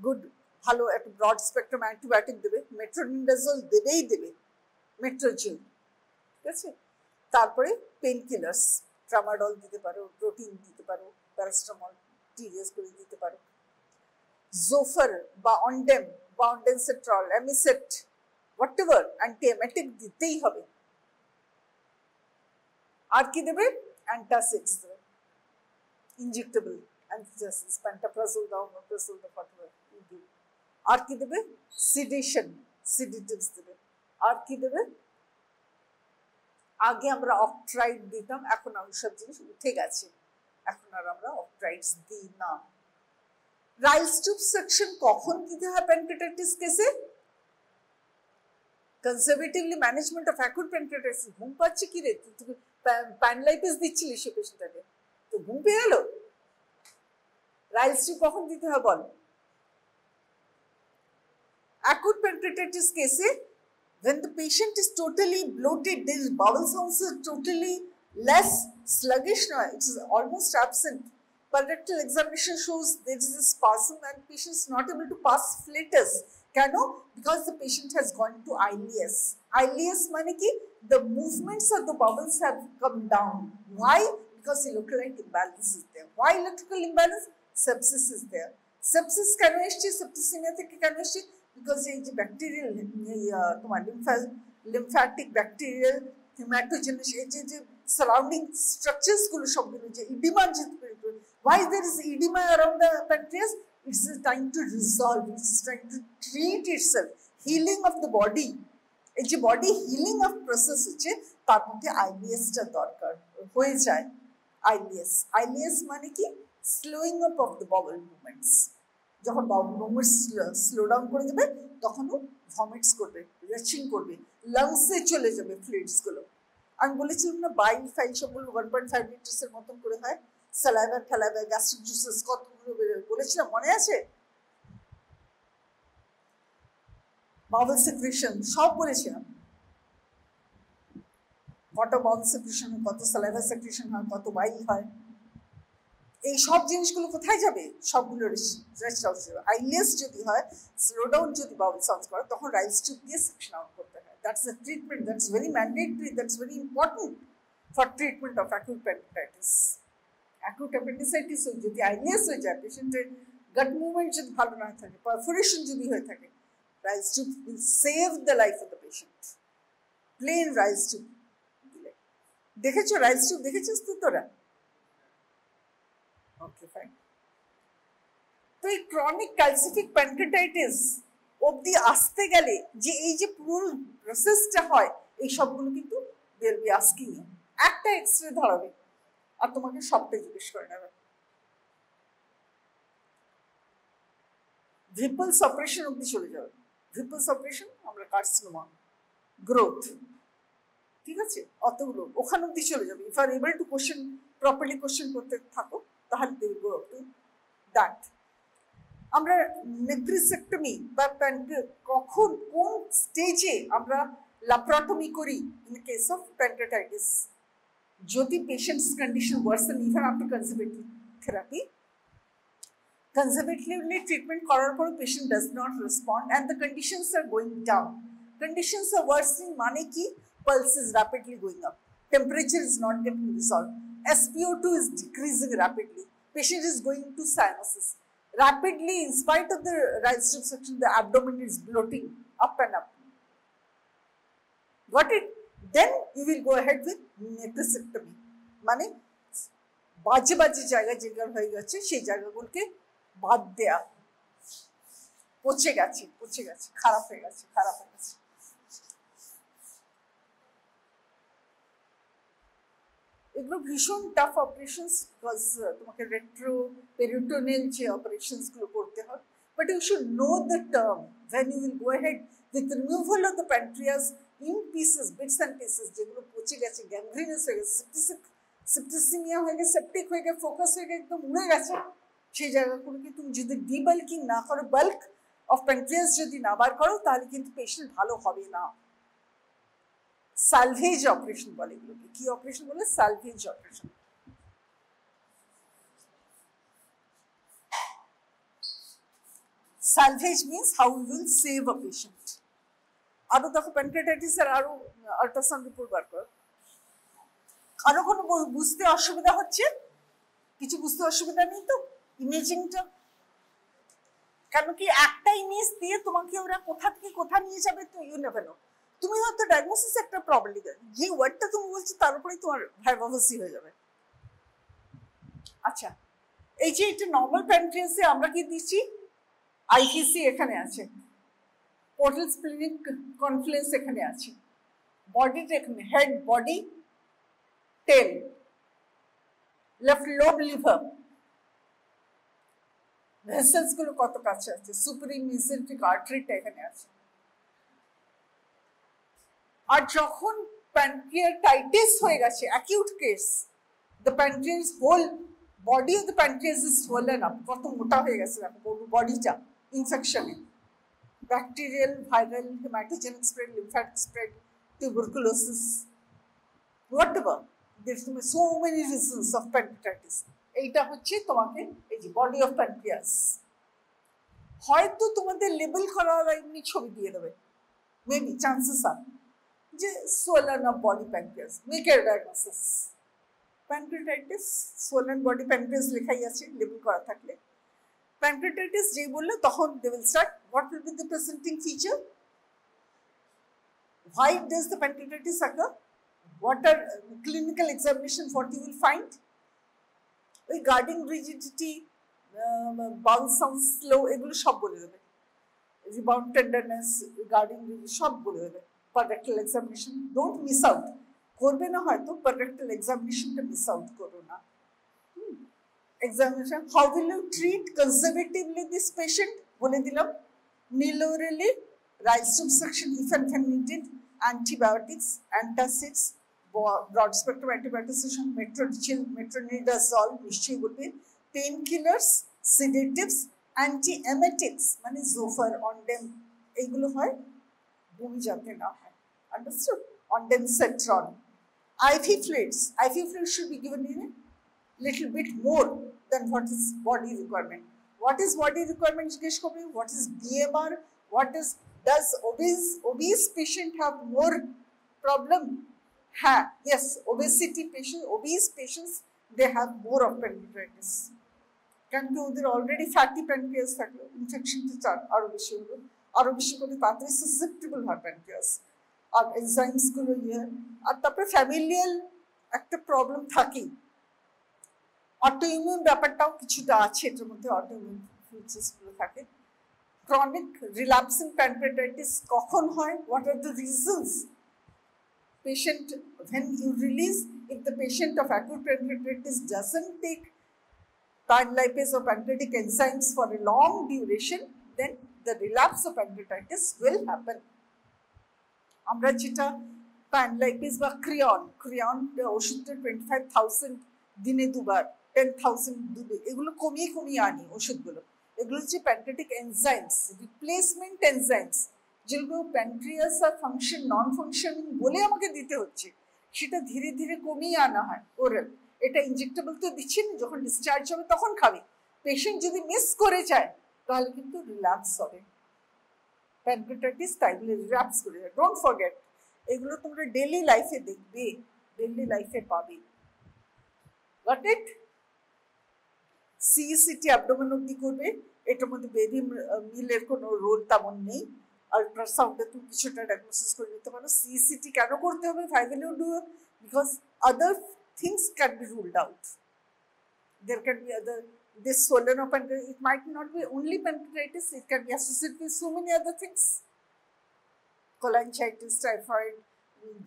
গুড, ভালো একটা ব্রড স্পেকট্রাম অ্যান্টিবায়োটিক দেবে, মেট্রোনিডাজোল দেবেই দেবে, মেট্রোজিল, ঠিক আছে। তারপরে পেন কিলার্স, ট্রামাডল দিতে পারো, প্রোটিন দিতে পারো, প্যারাসিটামল টিডিএস করে দিতে পারো, জোফার বা অনডেম বা অনডেনসেট্রল, এমিসেট, হোয়াটএভার, অ্যান্টিএমেটিক দিতেই হবে। আর কি দেবে? অ্যান্টাসিডস দেবে, ইনজেক্টেবল অ্যান্টাসিডস, প্যান্টাপ্রাজোল দাও, ওমেপ্রাজোল দাও, হোয়াটএভার ইউ গিভ। আর কি দেবে? সিডেশন, সিডেটিভস দেবে। আর কি দেবে? আগে আমরা অকট্রাইড দিতাম, এখন ওইসব জিনিস উঠে গেছে, এখন আর আমরা অকট্রাইডস দিই না। রাইলস টিউব সেকশন কখন দিতে হয় প্যানক্রিয়াটাইটিস কেসে? Conservatively management of acute pancreatitis. ঘুম পাচ্ছে কি রে, তুই প্যানলাইপিস দিচ্ছিলি সে পেশেন্টটাকে, তো ঘুম পেয়ে গেল? রাইলস টিউব কখন দিতে হয় বল? অ্যাকুট প্যানক্রিয়াটাইটিস কেসে when the patient is totally bloated, their bowel sounds are totally less sluggish now, it is almost absent. Rectal examination shows there is a spasm and patient is not able to pass flatus. Can? Because the patient has gone to ileus. Ileus means ki the movements of the bowels have come down. Why? Because electrolyte imbalance is there. Why electrical imbalance? Sepsis is there. Sepsis কেন এসছে? septicemia থেকে কেন এসছে? Because এই যে bacterial, তোমার lymphatic, bacterial, haematogenous, এই যে সারাউন্ডিং স্ট্রাকচার্স গুলো সবগুলো যে edema, why there is edema around the pancreas? It's trying to resolve, it's trying to treat itself, healing of the body. এই যে বডি হিলিং অফ প্রসেস হচ্ছে, তার মধ্যে আইলিএসটা দরকার হয়ে যায়। আইলিএস মানে কি? Slowing up of the Baul movements. যখন বাউল মুভমেন্টস স্লো ডাউন করে যাবে, তখনও ভমিটস করবে, রেচিং করবে, লাংসে চলে যাবে ফ্লুইডসগুলো। আমি বলেছিলাম না বাইল ফাইল সবগুলো 1.5 লিটার্সের মতন করে হয়, স্যালাইভা ঠ্যালাইভা গ্যাস্ট্রিক জুসেস কতগুলো বলেছিলাম, মনে আছে? বাউল সেক্রেশন সব বলেছিলাম, কত বাউল সেক্রেশন হয়, কত স্যালাইভা সেক্রেশন হয়, কত বাইল হয়। এই সব জিনিসগুলো কোথায় যাবে? সবগুলো রেস্ট আউট যাবে। আইলেস যদি হয়, স্লো ডাউন যদি বাউল সাউন্ডস করে, তখন রাইস টিউব দিয়ে সেকশন আউট করতে হয়। That's the treatment, that's very mandatory, that's very important for treatment of acute pancreatitis. Acute appendicitis যদি আইলেস হয়ে যায়, পেশেন্টের গাট মুভমেন্ট যদি ভালো না থাকে, পারফোরেশন যদি হয়ে থাকে, rice tube will save the life of the patient. Plain rice tube দিলে, দেখেছো রাইস টিউব দেখেছিস তো তোরা? ওকে, ফাইন। তো এই ক্রনিক ক্যালসিফিক প্যানক্রিয়াটাইটিস অবধি আসতে গেলে যে এই যে পুরো প্রসেসটা হয়, এই সবগুলো কিন্তু দেয়ার বি আস্কিং ইউ। একটা এক্সরে ধরাবে আর তোমাকে সবটাই জিজ্ঞেস করে নেবে। ভিপলস অপারেশন অবধি চলে যাবে। ভিপলস অপারেশন আমরা কার্সিনোমা, গ্রোথ, ঠিক আছে, অতগুলো ওখান অবধি চলে যাবে। If are able to question properly question করতে থাকো, তাহলে they will go up to that. আমরা নেফ্রিসেক্টমি বা কখন কোন স্টেজে আমরা ল্যাপারোটমি করি ইন কেস অফ প্যানক্রিয়াটাইটিস? যদি patient's condition worsen even after conservative therapy, conservatively treatment করার পর patient does not respond and the conditions are going down. Conditions are worsening মানে কি? Pulse is rapidly going up, temperature is not getting resolved, SpO2 is decreasing rapidly, patient is going to cyanosis rapidly. In spite of the right strip section, the abdomen is bloating up and up. Got it? Then you will go ahead with nephrectomy, মানে বাজে বাজে জায়গা যেগুলো হয়ে গেছে সেই জায়গাগুলোকে বাদ দেয়া, পচে গেছে, খারাপ হয়ে গেছে। এগুলো ভীষণ টাফ অপারেশনস, বিকজ তোমাকে রেট্রো পেরিটোনিয়াল যে অপারেশনস গুলো করতে হয়। But you should know the term when you will go ahead with the removal of the pancreas in pieces, bits and pieces, যেগুলো পচে গেছে, গ্যাংগ্রিনাস হয়ে গেছে, সেপ্টিসিমিয়া হয়ে গেছে, সেপ্টিক হয়ে গেছে, ফোকাস হয়ে গেছে, একদম উড়ে গেছে, সেই জায়গাগুলোকে তুমি যদি ডিবাল্কিং না করো, বাল্ক অফ প্যানক্রিয়াস যদি না বার করো, তাহলে কিন্তু পেশেন্ট ভালো হবে না। সালভেজ অপারেশন বলে এগুলোকে। কি অপারেশন বলে? Salvage operation. Salvage means how we will save a patient. আরো দেখো প্যানক্রিয়াটাইটিস এর আরো আল্ট্রাসাউন্ড রিপোর্ট বার করো। আরো কোনো বুঝতে অসুবিধা হচ্ছে? কিছু বুঝতে অসুবিধা নেই তো? ইমেজিংটা কেন কি একটা ইমেজ দিয়ে তোমাকে ওরা কোথা থেকে কোথা নিয়ে যাবে তো ইউ নেভার নো। তুমি হয়তো ডায়াগনোসিস একটা প্রবলেম, যে ওয়ার্ডটা তুমি বলছো তার উপরেই তোমার ভাইভাসি হয়ে যাবে। আচ্ছা, এই যে এটা নর্মাল প্যানক্রিয়াসে আমরা কি দিচ্ছি? আইভিসি এখানে আছে, পোর্টাল স্প্লিনিক কনফ্লুয়েন্স এখানে আছে, বডিটা এখানে, হেড, বডি, টেল, লেফট লোব, লিভার, ভেসেলস গুলো কত কাছে আছে, সুপ্রিম মেসেন্ট্রিক আর্টারিটা এখানে আছে। আর যখন প্যানক্রিয়াটাইটিস হয়ে গেছে, acute case, the pancreas, whole body of the pancreas is swollen up, কত মোটা হয়ে গেছে বডিটা ইনফেকশনে, bacterial, viral, haematogenic spread, lymphatic spread, tuberculosis, whatever, there so many reasons of pancreatitis. এইটা হচ্ছে তোমাকে এই যে বডি অফ প্যানক্রিয়াস। হয়তো তোমাদের লেবেল করা এমনি ছবি দিয়ে দেবে, মেবি চান্সেস আর যে swollen of body pancreas, make a diagnosis. Pancreatitis, swollen body pancreas লেখাই আছে লেবেল করা থাকলে। প্যানক্রিয়াটাইটিস যেই বললে তখন they will start, what will be the presenting feature? Why does the pancreatitis occur? What are clinical examinations, what you will find? ওই guarding rigidity, বাউল sound slow, এগুলো সব বলে দেবে। রিবাউন্ড টেন্ডারনেস, গার্ডিং সব বলে দেবে। per rectal examination. Don't miss out. করবে না হয়তো per rectal examination টা miss out করো না. Examination. How will you treat conservatively this patient? বলে দিলাম. Neurally, rhizome suction if and when needed, antibiotics, antacids, broad spectrum antibiotics, metronidazole, metronidazole, নিশ্চয়ই বলবে, painkillers, sedatives, antiemetics, মানে Zofar, Ondem, এইগুলো হয় বমি যাতে না হয়. Understood? Ondansetron. IV fluids. IV fluids should be given in a little bit more than what is body requirement. What is body requirement? What is BMR? What is, does obese patient have more problem? Yes, obesity patient, obese patients, they have more of pancreatitis. Can be ওদের already fatty pancreas থাকলো, infection to start আরো বেশি করে তাড়াতাড়ি susceptible হয় pancreas. আর enzymes গুলো আর তারপরে familial একটা problem থাকেই. অটোইমিউন ব্যাপারটাও কিছুটা আছে, এটার মধ্যে অটোইমিউন ফিচার্স গুলো থাকে. ক্রনিক রিল্যাপসিং প্যানক্রিয়াটাইটিস কখন হয়? What are the reasons? Patient, when you release, if the patient of acute pancreatitis doesn't take pan lipase or pancreatic enzymes for a long duration, then the relapse of pancreatitis will happen. আমরা যেটা pan lipase বা ক্রিয়ন ওষুধটা 25,000 দিনে দুবার, 10,000 দুবে, এগুলো কমিয়ে আনি ওষুধগুলো. এগুলো হচ্ছে প্যানক্রিয়াটিক এনজাইমস, রিপ্লেসমেন্ট এনজাইমস, যেগুলো প্যানক্রিয়াস আর ফাংশন নন ফাংশনিং বলে আমাকে দিতে হচ্ছে, সেটা ধীরে ধীরে কমিয়ে আনা হয় ওরাল. এটা ইনজেক্টেবল তো দিচ্ছি না, যখন ডিসচার্জ হবে তখন খাবে. পেশেন্ট যদি মিস করে যায় তাহলে কিন্তু রিল্যাপস হবে প্যানক্রিয়াটাইটিস, তাই বলে রিল্যাপস করে যায়. ডোন্ট ফরগেট, এগুলো তোমরা ডেইলি লাইফে দেখবে, ডেইলি লাইফে পাবে. Got it? CECT অ্যাবডোমেন অবধি করবে, এটার মধ্যে বেবি মিলের কোনো রোল তেমন নেই. আল্ট্রাসাউন্ডে তুমি কিছুটা ডায়াগনোসিস করে নিতে পারো. CECT কেন করতে হবে? Why will you do it? Because other things can be ruled out. There can be other, this swollen of pancreas, it might not be only pancreatitis, it can be associated with so many other things. Cholangitis, typhoid,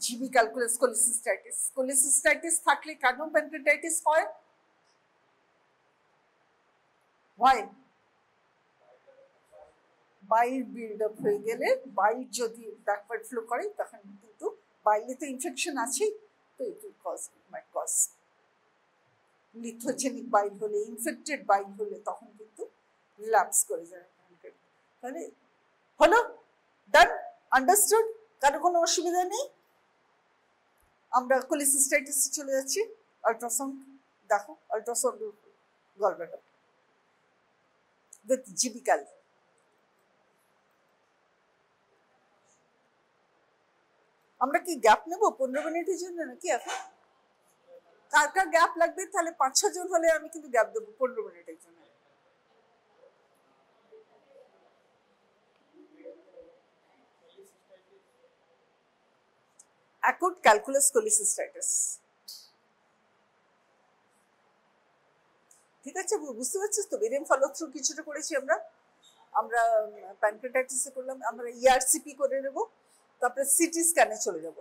GB calculus, cholecystitis. Cholecystitis থাকলে কেন pancreatitis হয়? Why? Bile build up হয়ে গেলে, বাইল যদি backward flow করে তখন কিন্তু বাইলে তো ইনফেকশন আছেই, তো it will cause, it might cause lithogenic bile হলে, ইনফেক্টেড বাইল হলে তখন কিন্তু রিল্যাপস করে যায়. তাহলে হলো, ডান, আন্ডারস্টুড? কারো কোনো অসুবিধা নেই? আমরা কোলিসিস্টাইটিসে চলে যাচ্ছি. আল্ট্রাসাউন্ড দেখো, আল্ট্রাসাউন্ড গলব্লাডার উইথ জিবিক্যাল. আমরা কি গ্যাপ নেব 15 মিনিটের জন্য নাকি? এখন কার কার গ্যাপ লাগবে? তাহলে 5-6 জন হলে আমি কিন্তু গ্যাপ দেবো 15 মিনিটের জন্য. acute calculus cholecystitis. ঠিক আছে, বুঝতে পারছিস তো? বেরিয়াম ফলো থ্রু কিছুটা করেছি আমরা প্যানক্রিয়াটাইটিসে করলাম, আমরা ERCP করে নেব, তারপরে সিটি স্ক্যানে চলে যাব,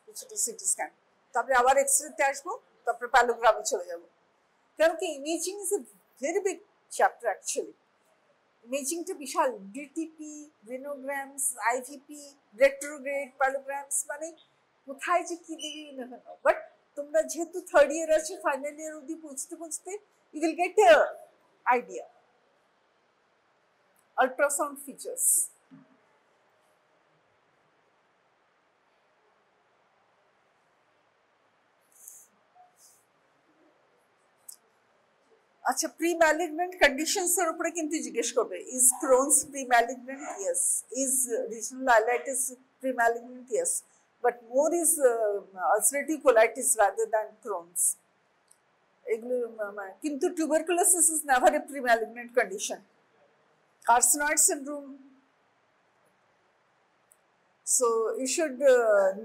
কিছুটা সিটি স্ক্যান, তারপরে আবার এক্সরেতে আসবো, তারপরে প্যালোগ্রামে চলে যাব. কারণ কি imaging is a very big chapter actually. ইমেজিংটা বিশাল, DTP, renograms, IVP, retrograde, pyelograms, মানে কোথায় যে কি দিবি না কেন. বাট তোমরা যেহেতু থার্ড ইয়ার আছে, ফাইনাল ইয়ার অবধি পৌঁছতে you will get a idea. Ultrasound features, আচ্ছা, প্রি ম্যালিগনেন্ট কন্ডিশনস এর উপরে কিন্তু জিজ্ঞেস করবে. Is Crohn's pre malignant? Yes. Is regional ileitis pre malignant? Yes. But more is ulcerative colitis rather than Crohn's. এগুলো কিন্তু tuberculosis is never a pre malignant condition. Carcinoid syndrome, so you should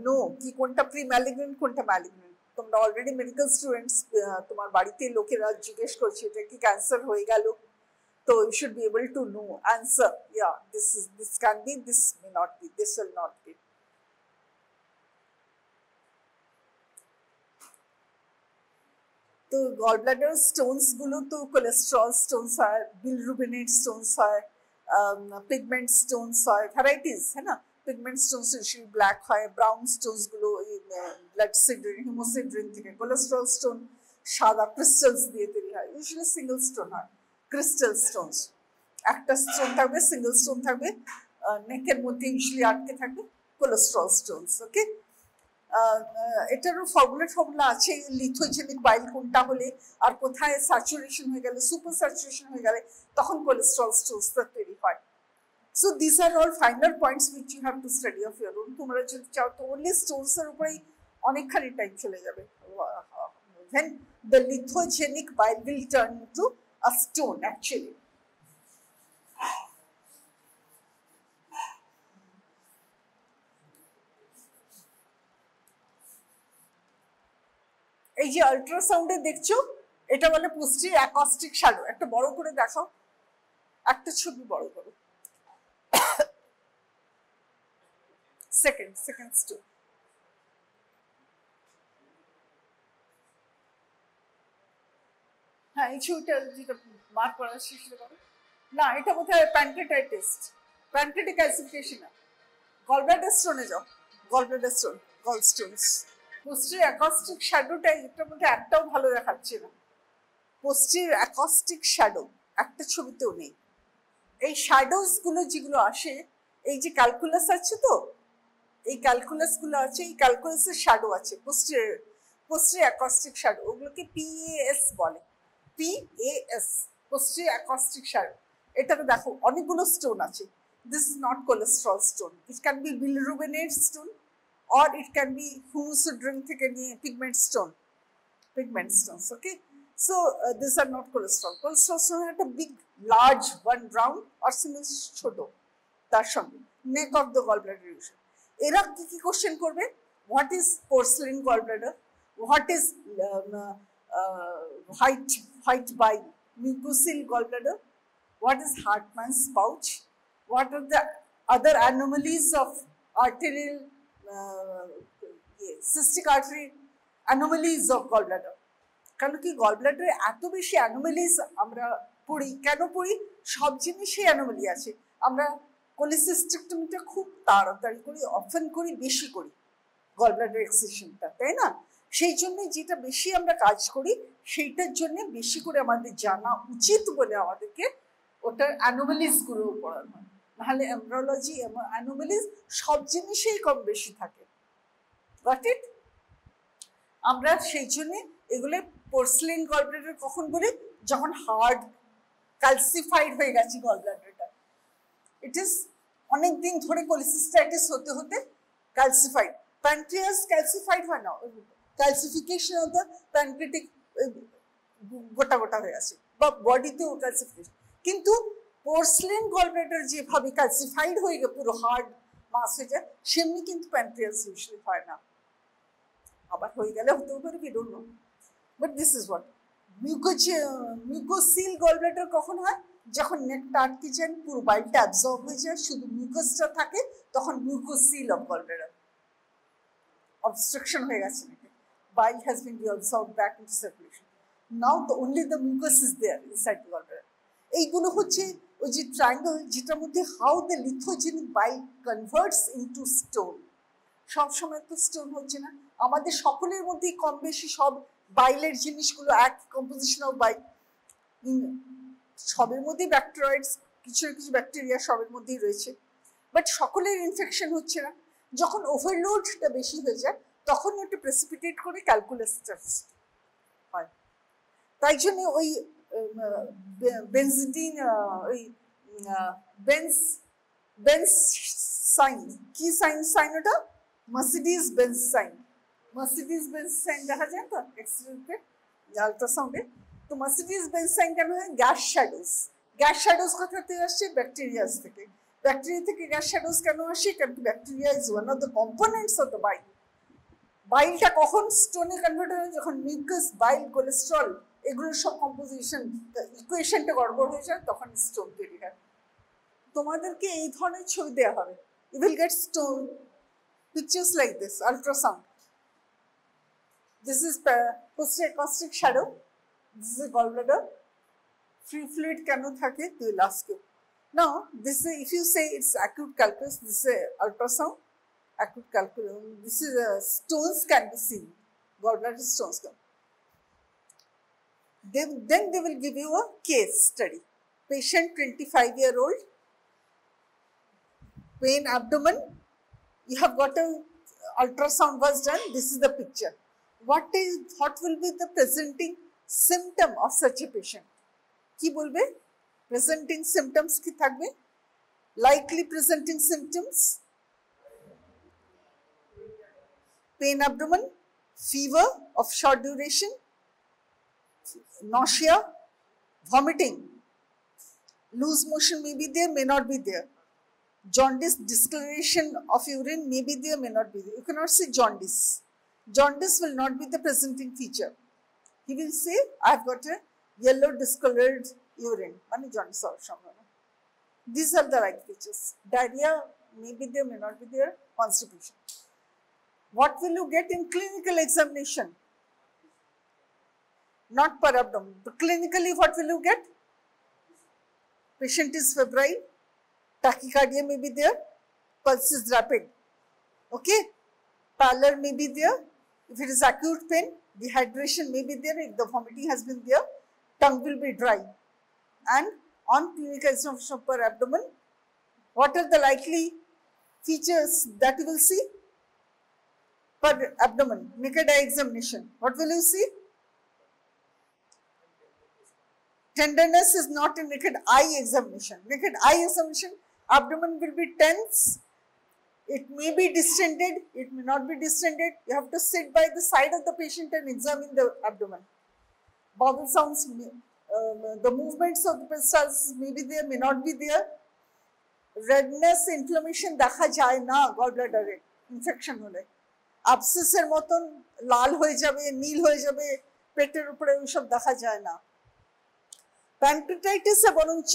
know কি কোনটা pre malignant কোনটা malignant. তোমরা already medical students, তোমার বাড়িতে লোকেরা জিজ্ঞেস করছে এটা কি ক্যান্সার হয়ে গেল, তো you should be able to know answer, yeah this can be, this may not be, this will not be. তো গল ব্লাডার স্টোনস গুলো তো কোলেস্ট্রল স্টোনস হয়, বিলরুবিনেট স্টোনস হয়, পিগমেন্ট স্টোনস হয়, ভ্যারাইটিস है ना। পিগমেন্ট স্টোনস ইউজুয়ালি ব্ল্যাক হয়, brown stones গুলো ব্লাড সিড্রিন হিমোসিড্রিন থেকে, কোলেস্ট্রল স্টোন সাদা ক্রিস্টালস দিয়ে তৈরি হয়, ইউজুয়ালি সিঙ্গেল স্টোন হয়, ক্রিস্টাল স্টোনস। একটা স্টোন থাকবে, সিঙ্গেল স্টোন থাকবে, নেকের মধ্যে ইউজুয়ালি আটকে থাকবে, কোলেস্ট্রল স্টোনস। ওকে, এটারও ফর্মুলা আছে, লিথোজেনিক বাইল কোনটা হলে আর কোথায় স্যাচুরেশন হয়ে গেলে, সুপার স্যাচুরেশন হয়ে গেলে তখন কোলেস্ট্রল স্টোনসটা তৈরি হয়। So this are all final points which you have to study of your own. তোমরা যদি চাও তো অনলি স্টোনসের উপরেই অনেকখানি টাইম চলে যাবে। When the lithogenic bile will turn into a stone actually. এই যে আল্ট্রাসাউন্ডে দেখছো, এটা বলে পুষ্টির অ্যাকস্টিক শ্যাডো। একটা বড় করে দেখাও, একটা ছবি বড় করো। Second two. হ্যাঁ, এই ছবিটা যেটা মার্ক করা সেটা করো না, এটা বোধহয় প্যানক্রিয়াটাইটিস, প্যানক্রিয়াটিক ক্যালসিফিকেশন। গলব্লাডার স্টোনে যাও, গলব্লাডার স্টোন, গল স্টোনস। পোস্টের অ্যাকস্টিক শ্যাডোটা এটার মধ্যে একটাও ভালো দেখাচ্ছে না। পোস্টের অ্যাকস্টিক শ্যাডো একটা ছবিতেও নেই। এই শ্যাডোজ গুলো যেগুলো আসে, এই যে ক্যালকুলাস আছে তো, এই ক্যালকুলাস গুলো আছে, এই ক্যালকুলাসের শ্যাডো আছে, পোস্টের অ্যাকস্টিক শ্যাডো, ওগুলোকে PAS বলে, PAS, পোস্টের অ্যাকস্টিক শ্যাডো। এটাতে দেখো অনেকগুলো স্টোন আছে। This is not cholesterol stone, it can be bilirubinate stone, or it can be haemosiderin থেকে নিয়ে pigment stones. Okay, so these are not cholesterol. Cholesterol stone একটা big large one round or single ছোট তার সঙ্গে neck of the gallbladder usually. এরা কি question করবে? What is porcelain gallbladder? What is white bile? Mucosal gallbladder? What is Hartmann's pouch? What are the other anomalies of arterial cystic artery anomalies of gall bladder? কারণ কি গল ব্লাডারে এত বেশি anomalies আমরা পড়ি, কেন পড়ি? সব জিনিসেই অ্যানোমালি আছে। আমরা কোলিসিস্টেক্টমিটা খুব তাড়াতাড়ি করি, অফেন করি, বেশি করি গল ব্লাডার এক্সিশনটা, তাই না? সেই জন্য যেটা বেশি আমরা কাজ করি সেইটার জন্য বেশি করে আমাদের জানা উচিত বলে আমাদেরকে ওটার অ্যানোমালিজগুলো পড়ানো হয়। নাহলে এমব্রিওলজি এবং অ্যানোমালিজ সব জিনিসেই কম বেশি থাকে। Got it? আমরা সেই জন্য এগুলো পোর্সলিন গলব্লাডার কখন বলি? যখন হার্ড ক্যালসিফাইড হয়ে গেছে গলব্লাডারটা। ইট ইজ অনেক দিন ধরে কোলিসিস্টাইটিস হতে হতে ক্যালসিফাইড। প্যানক্রিয়াস ক্যালসিফাইড হয় না, ক্যালসিফিকেশন অফ দ্য প্যানক্রিয়াটিক গোটা গোটা হয়ে আছে, বা বডিতেও ক্যালসিফিকেশন। কিন্তু পোর্সলিন গলব্লাডার যেভাবে ক্যালসিফাইড হয়ে গিয়ে পুরো হার্ড মাস হয়ে যায়, সেমনি কিন্তু প্যানক্রিয়াস ইউজুয়ালি হয় না। আবার হয়ে গেলে হতেও পারে, we don't know, but this is what mucosal gallbladder কখন হয়? যখন নেকটা আটকে যায়, পুরো বাইলটা অ্যাবজর্ব হয়ে যায়, শুধু মিউকাসটা থাকে, তখন mucosal of gallbladder obstruction হয়ে গেছে, নাকি bile has been reabsorbed back into circulation. Now only the mucus is there inside the gallbladder. এইগুলো হচ্ছে ওই যে ট্রায়াঙ্গেল, যেটার মধ্যে how the lithogenic bile converts into stone. সব সময় তো স্টোন হচ্ছে না, আমাদের সকলের মধ্যেই কম বেশি সব বাইলের জিনিসগুলো এক কম্পোজিশন অফ বাইল। সবের মধ্যেই ব্যাকটেরিয়াইডস, কিছু না কিছু ব্যাকটেরিয়া সবের মধ্যেই রয়েছে, বাট সকলের ইনফেকশন হচ্ছে না। যখন ওভারলোডটা বেশি হয়ে যায় তখন ওটা প্রেসিপিটেট করে ক্যালকুলাসটা হয়। তাই জন্য ওই বেনজিডিন, ওই বেন্স সাইন, কি সাইন ওটা? Mercedes Benz sign. Mercedes Benz sign দেখা যায় তো এক্সরেতে, আল্ট্রাসাউন্ডে। তো মার্সিডিজ বেন্স সাইন কেন হয়? Gas shadows. গ্যাস শ্যাডোজ কোথা থেকে আসছে? ব্যাকটেরিয়াস থেকে। ব্যাকটেরিয়া থেকে গ্যাস শ্যাডোজ কেন আসে? কারণ bacteria is one of the components of the bile. বাইলটা কখন স্টোনে কনভার্ট হয়? যখন মিউকাস, বাইল, কোলেস্ট্রল এগুলোর সব কম্পোজিশন ইকুয়েশনটা গড়বড় হয়ে যায়, তখন স্টোন তৈরি হয়। তোমাদেরকে এই ধরনের ছবি দেওয়া হবে, you will get stone pictures like this, ultrasound. This is post-acoustic shadow. This is a gallbladder. Free fluid cannot থাকে, they will ask you. Now, this is, if you say it's acute calculus, this is a ultrasound, acute calculus, this is a stones can be seen, gallbladder stones can. Then they will give you a case study. Patient 25-year-old, pain abdomen, you have got a ultrasound was done, this is the picture. What will be the presenting symptom of such a patient? কি বলবে? Presenting symptoms কি থাকবে? Likely presenting symptoms, pain abdomen, fever of short duration, nausea, vomiting, loose motion may be there, may not be there. Jaundice, discoloration of urine may be there, may not be there. You cannot say jaundice. Jaundice will not be the presenting feature. He will say, I've got a yellow discolored urine. Jaundice or sambhava. These are the right features. Diarrhea may be there, may not be there. Constipation. What will you get in clinical examination? Not per abdomen. But clinically, what will you get? Patient is febrile. Tachycardia may be there. Pulse is rapid. Okay. Pallor may be there. If it is acute pain, dehydration may be there. If the vomiting has been there, tongue will be dry. And on clinical examination per abdomen, what are the likely features that you will see? Per abdomen, naked eye examination. What will you see? Tenderness is not a naked eye examination. Naked eye examination, abdomen will be tense. It may be distended, it may not be distended. You have to sit by the side of the patient and examine the abdomen. Bowel sounds, the movements of the peristalsis may be there, may not be there. Redness, inflammation দেখা যায় না gallbladder infection হলে। abscess মতন লাল হয়ে যাবে, নীল হয়ে যাবে, পেটের উপরে ওইসব দেখা যায় না। pancreatitis বরঞ্চ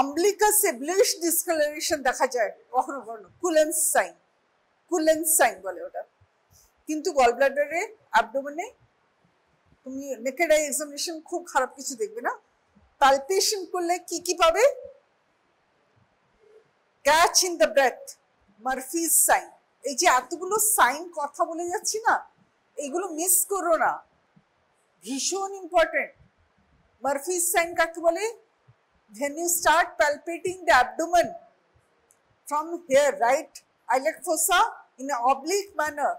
umbilicus bluish discoloration দেখা যায় কখনো কখনো, Cullen's sign বলে ওটা। কিন্তু gallbladder abdomen তুমি naked eye examination খুব খারাপ কিছু দেখবে না। palpation করলে কি পাবে? catch in the breath, Murphy's sign। এই যে এতগুলো সাইন কথা বলে যাচ্ছি না, এগুলো মিস করো না, ভীষণ ইম্পর্টেন্ট। Murphy's sign কাকে বলে? When you start palpating the abdomen from here, right, iliac fossa in an oblique manner,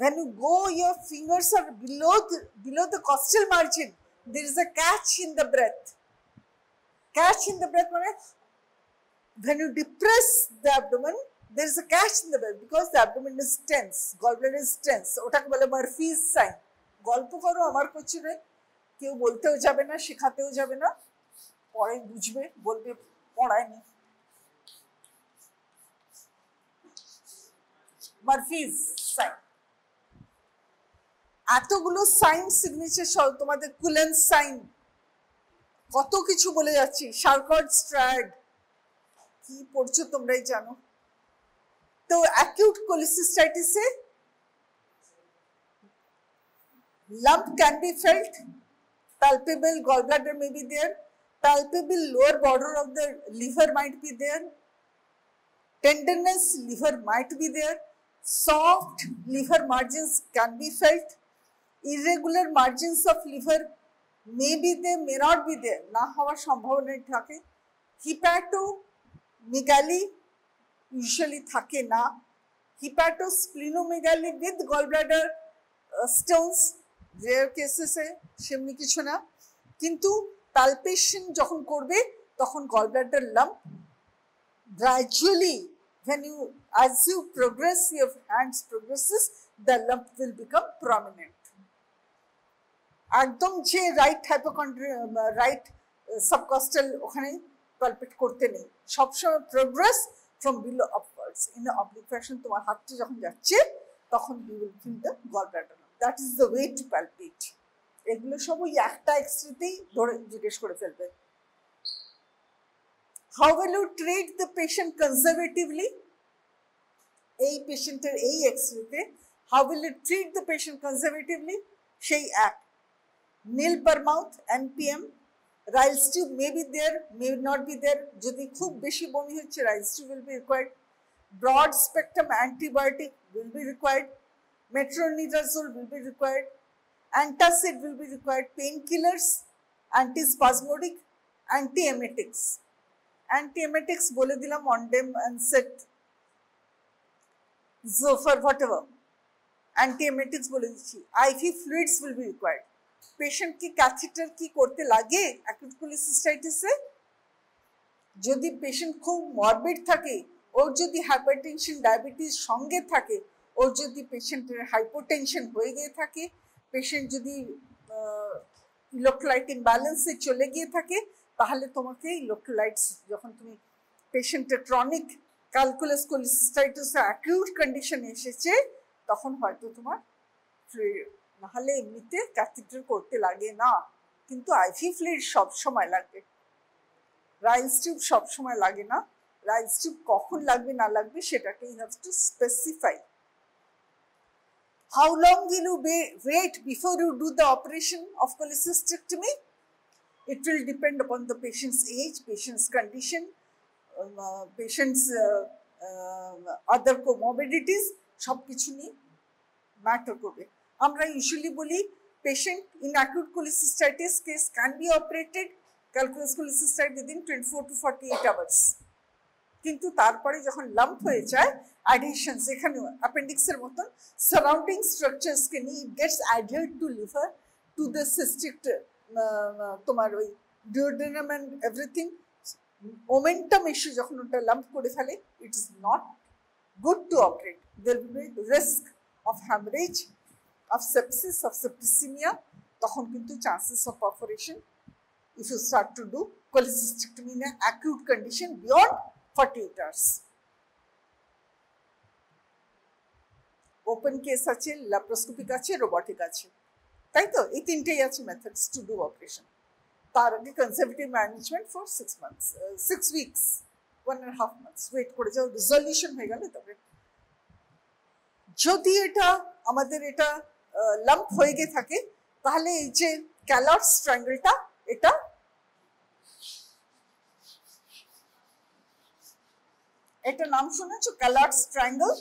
when you go, your fingers are below the costal margin, there is a catch in the breath. Catch in the breath means when you depress the abdomen, there is a catch in the breath because the abdomen is tense, gallbladder is tense. ওটাকে বলে Murphy's sign। গল্প করো, আমার কিছু নেই, কেউ বলতেও যাবে না, শেখাতেও যাবে না, পরে বুঝবে, বলবে পড়ায়নি। Murphy's sign। এতগুলো সাইন সিগনেচার সহ তোমাদের Cullen's sign, কত কিছু বলে যাচ্ছি, Charcot Strad, কি পড়ছো তোমরাই জানো। তো acute cholecystitis A lump can be felt, palpable gallbladder may be there, palpable lower border of the liver might be there, tenderness, liver might be there, soft liver margins can be felt, irregular margins of liver may be there, may not be there, না হওয়ার সম্ভাবনা থাকে। hepatomegaly usually থাকে না, hepatosplenomegaly with gallbladder stones rare cases এ সেমনি কিছু না, কিন্তু palpation যখন করবে তখন gallbladder lump gradually, when you as you progress, your hands progresses, the lump will become prominent। একদম যে রাইট হাইপোকন্ড্রিয়া, রাইট সাবকস্টাল ওখানে পালপেট করতে নেই, সবসময় progress from below upwards in oblique fashion. তোমার হাতটা যখন যাচ্ছে তখন you will feel the gallbladder, that is the way to palpate. এগুলো সব ওই একটা এক্সরেতেই ধরে জিজ্ঞেস করে ফেলবে। How will you treat the patient conservatively? এই পেশেন্টের এই এক্সরেতে how will you treat the patient conservatively? সেই এক nil per mouth, NPM. Riles tube may be there, may not be there. Jodi khub beshi bomi hocche, riles tube will be required. Broad spectrum antibiotic will be required. Metronidazole will be required. Antacid will be required. Painkillers, antispasmodic, antiemetics. Antiemetics bole dilam Ondem, Ansett, Zofar, whatever. Antiemetics bole dichi. IV fluids will be required. Patient ki catheter ki korte lage acute cholecystitis e jodi patient khub morbid thake or jodi hypertension diabetes songe thake or jodi patient hypotension hoye giye thake patient jodi electrolyte imbalance e chole giye thake তাহলে তোমাকে electrolytes যখন তুমি পেশেন্টের chronic calculus cholecystitis acute condition এসেছে তখন হয়তো তোমার নাহলে এমনিতে ক্যাথেটার করতে লাগে না কিন্তু আইভি ফ্লুইড সব সময় লাগবে রাইলস টিউব সব সময় লাগে না রাইলস টিউব কখন লাগবে না লাগবে সেটাকে you have to specify how long will you wait before you do the operation of cholecystectomy? It will depend upon the patient's age, patient's condition, patient's other comorbidities, সব কিছু নিয়ে ম্যাটার করবে আমরা ইউজুয়ালি বলি patient in acute cholecystitis case can be operated calculus cholecystitis within 24 to 48 hours কিন্তু তারপরে যখন lump হয়ে যায় adhesions এখানে অ্যাপেন্ডিক্সের মতন সারাউন্ডিং স্ট্রাকচারস কে নিয়ে it gets adhered to liver to the cystic তোমার ওই duodenum and everything momentum issue যখন ওটা লাম্প করে ফেলে it is not good to operate there will be risk of hemorrhage of sepsis of septicemia তখন কিন্তু chances of perforation if you start to do cholecystectomy in an acute condition beyond 48 hours open case আছে laparoscopic আছে robotic আছে তাই তো এই তিনটেই আছে methods to do operation তার আগে conservative management for 6 months 6 weeks 1.5 months wait করে যাও রেজলিউশন হয়ে গেলে তবে যদি এটা আমাদের এটা লাম্প হয়ে গিয়ে থাকে তাহলে এই যে ক্যালটস ট্রায়াঙ্গেলটা এটা এটা নাম শুনেছো ক্যালটস ট্রায়াঙ্গেল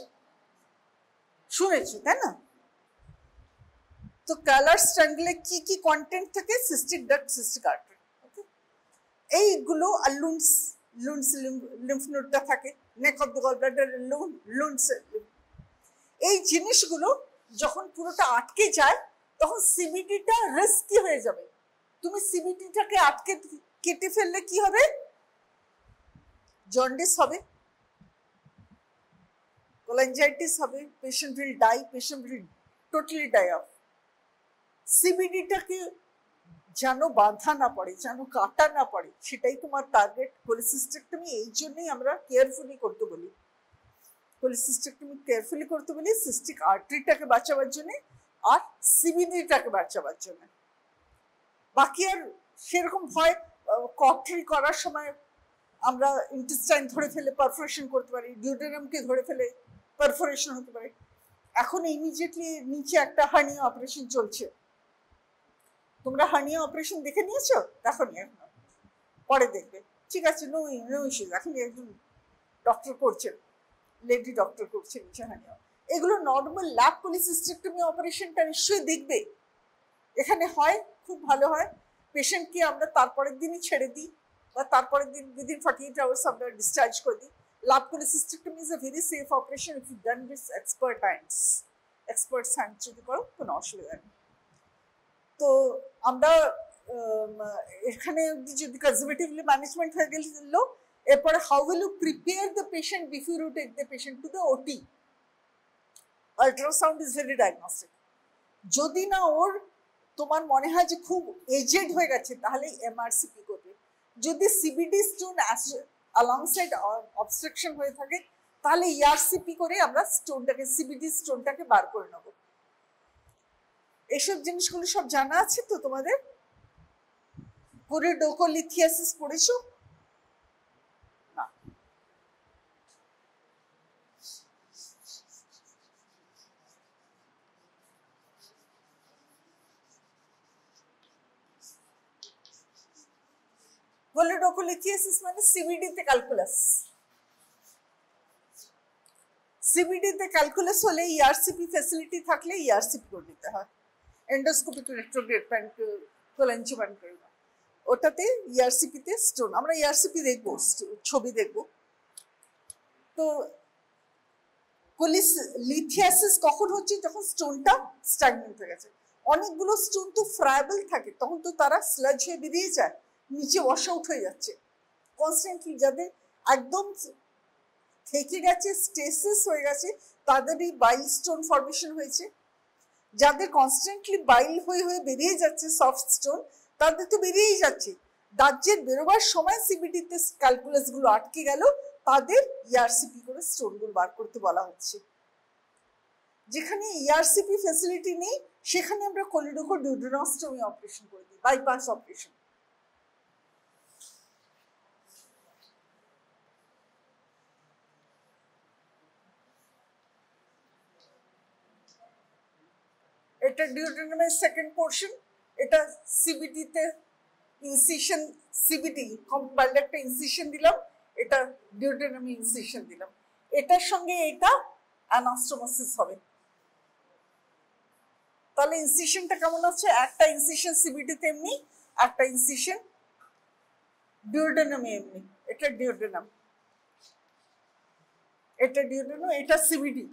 শুনেছো তাই না তো ক্যালটস ট্রায়াঙ্গেলে কি কি কন্টেন্ট থাকে cystic duct cystic artery okay এইগুলো আর লুন্স লিম্ফ নোডটা থাকে neck of the gallbladder Lund's এই জিনিসগুলো যখন পুরোটা আটকে যায় তখন সিবিটিটা রিস্কি হয়ে যাবে তুমি সিবিটিটাকে আটকে কেটে ফেললে কি হবে জন্ডিস হবে কোলাঞ্জাইটিস হবে patient will die patient will totally die of সিবিডিটাকে যেন বাধা না পড়ে যেন কাটা না পড়ে সেটাই তোমার টার্গেট cholecystectomy এই জন্যই আমরা কেয়ারফুলি করতে বলি cholecystectomy কেয়ারফুলি করতে বলি সিস্টিক আর্টারিটাকে বাঁচাবার জন্য আর সিবিডিটাকে বাঁচাবার জন্য বাকি আর সেরকম ভয় কটরি করার সময় আমরা ইন্টেস্টাইন ধরে ফেলে পারফোরেশন করতে পারি ডিউডেনামকে ধরে ফেলে পারফোরেশন হতে পারে এখন ইমিডিয়েটলি নিচে একটা হার্নিয়া অপারেশন চলছে তোমরা হার্নিয়া অপারেশন দেখে নিয়েছো দেখো নি এখন পরে দেখবে ঠিক আছে নো ইস্যুজ এখন একজন ডক্টর করছেন লেডি ডক্টর করছেন নিচে হার্নিয়া এগুলো নর্মাল ল্যাব cholecystectomy অপারেশনটা নিশ্চয়ই দেখবে এখানে হয় খুব ভালো হয় পেশেন্টকে আমরা তারপরের দিনই ছেড়ে দিই বা তারপরের দিন within 48 hours আমরা ডিসচার্জ করে দিই lab cholecystectomy is a very safe operation if you done with expert hands যদি করো কোনো অসুবিধা নেই তো আমরা এখানে যদি কনজারভেটিভলি ম্যানেজমেন্ট হয়ে গেল এরপরে how will you prepare the patient before you take the patient to the OT ultrasound is very diagnostic যদি না ওর তোমার মনে হয় যে খুব এজেড হয়ে গেছে তাহলে এমআরসিপি করবে যদি সিবিডি স্টোন অ্যালংসাইড অবস্ট্রাকশন হয়ে থাকে তাহলে ইআরসিপি করে আমরা স্টোনটাকে সিবিডি স্টোনটাকে বার করে নেব এইসব জিনিসগুলো সব জানা আছে তো তোমাদের কোরিডোকোলিথিয়াসিস পড়েছো না কোলিডোকোলিথিয়াসিস মানে সিবিডি তে ক্যালকুলাস। সিবিডি তে ক্যালকুলাস হলে ইআরসিপি ফ্যাসিলিটি থাকলে ইআরসিপি করে নিতে হয়, এন্ডোস্কোপিক রেট্রোগ্রেড কোলেঞ্জিওমাটোমা। ওটাতে ইআরসিপি তে স্টোন, আমরা ইআরসিপি দেখবো, ছবি দেখবো। তো কোলিথিয়াসিস কখন হচ্ছে? যখন স্টোনটা স্ট্যাগনেন্ট হয়ে গেছে। অনেকগুলো স্টোন তো ফ্রায়াবল থাকে, তখন তো তারা স্লাজ হয়ে বেরিয়ে যায়, নিচে ওয়াশ আউট হয়ে যাচ্ছে কনস্ট্যান্টলি। যাদের একদম থেকে গেছে, স্টেসিস হয়ে গেছে, তাদেরই বাইল স্টোন ফর্মেশন হয়েছে। যাদের কনস্ট্যান্টলি বাইল হয়ে হয়ে বেরিয়ে যাচ্ছে সফট স্টোন, তাদের তো বেরিয়েই যাচ্ছে, দাহ্যের বেরোবার সময় সিবিডিতে ক্যালকুলাস গুলো আটকে গেল, তাদের ইআরসিপি করে স্টোনগুলো বার করতে বলা হচ্ছে। যেখানে ইআরসিপি ফ্যাসিলিটি নেই সেখানে আমরা কোলিডোকোডিউডেনোস্টমি অপারেশন করে দিই, বাইপাস অপারেশন। এটা ডিউডেনামের সেকেন্ড পোর্শন, এটা সিবিডি তে ইনসিশন, সিবিডি কম্পাইল্ড একটা ইনসিশন দিলাম, এটা ডিউডেনামে ইনসিশন দিলাম, এটার সঙ্গে এটা অ্যানাস্টোমোসিস হবে। তাহলে ইনসিশনটা কেমন আছে? একটা ইনসিশন সিবিডি তে এমনি, একটা ইনসিশন ডিউডেনামে এমনি। এটা ডিউডেনাম, এটা ডিউডেনাম, এটা সিবিডি।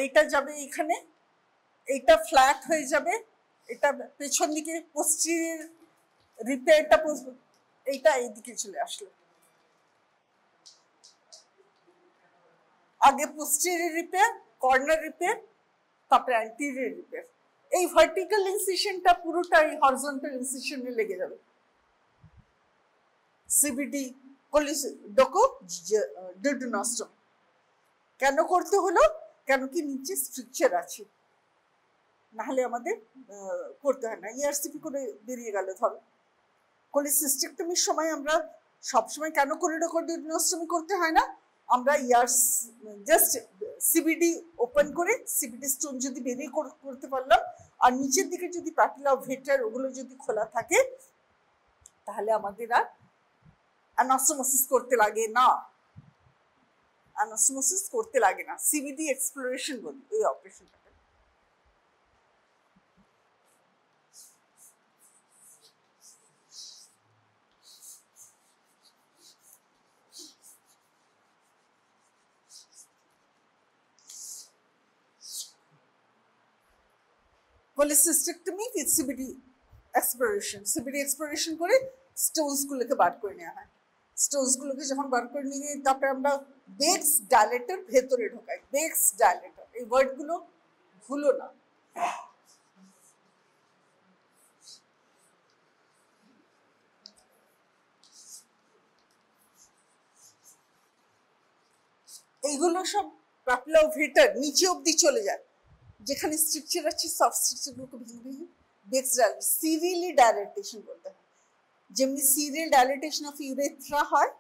এইটা যাবে এখানে, এইটা ফ্ল্যাট হয়ে যাবে, এটা পেছন দিকে পোস্টেরিয়র রিপে, এটা এইটা এইদিকে চলে আসলো। আগে পোস্টেরিয়র রিপে, কর্নার রিপে, তারপরে অ্যান্টিরিয়র রিপে। এই ভার্টিক্যাল ইনসিশনটা পুরোটাই হরিজন্টাল ইনসিশনে লেগে যাবে। সিবিডি কোলিডোকোডিউডেনোস্টমি কেন করতে হলো? কেন কি নিচে স্ট্রাকচার আছে, নাহলে আমাদের করতে হয় না। ইআরসিপি করে বেরিয়ে গেল। ধরো কোলিসিস্টেক্টমির সময় আমরা সবসময় কেন কোলিডোকোডিউডেনোস্টমি করতে হয় না? আমরা জাস্ট সিবিডি ওপেন করে সিবিডি স্টোন যদি বেরিয়ে করতে পারলাম, আর নিচের দিকে যদি প্যাপিলা ভেটার ওগুলো যদি খোলা থাকে, তাহলে আমাদের আর অ্যানাস্টোমোসিস করতে লাগে না, অ্যানাস্টোমোসিস করতে লাগে না। সিবিডি এক্সপ্লোরেশন বলি এই অপারেশনটা। Cholecystectomy with CBD exploration. CBD exploration করে স্টোনস গুলোকে বার করে নেওয়া হয়। স্টোনস গুলোকে যখন বার করে নিয়ে তারপরে আমরা বেক্স ডাইলেটর ভেতরে ঢোকাই। বেক্স ডাইলেটর, এই ওয়ার্ডগুলো ভুলো না। এইগুলো সব প্যাপিলা ভেটার নিচে অবধি চলে যায়, যেখানে স্ট্রাকচার আছে সফট স্ট্রাকচারগুলোকে ভেঙে ভেঙে বেক্স ডাইলেট, সিরিয়ালি ডাইলেটেশন করতে হয়। যেমনি সিরিয়াল ডাইলেটেশন অফ ইউরেথ্রা হয়,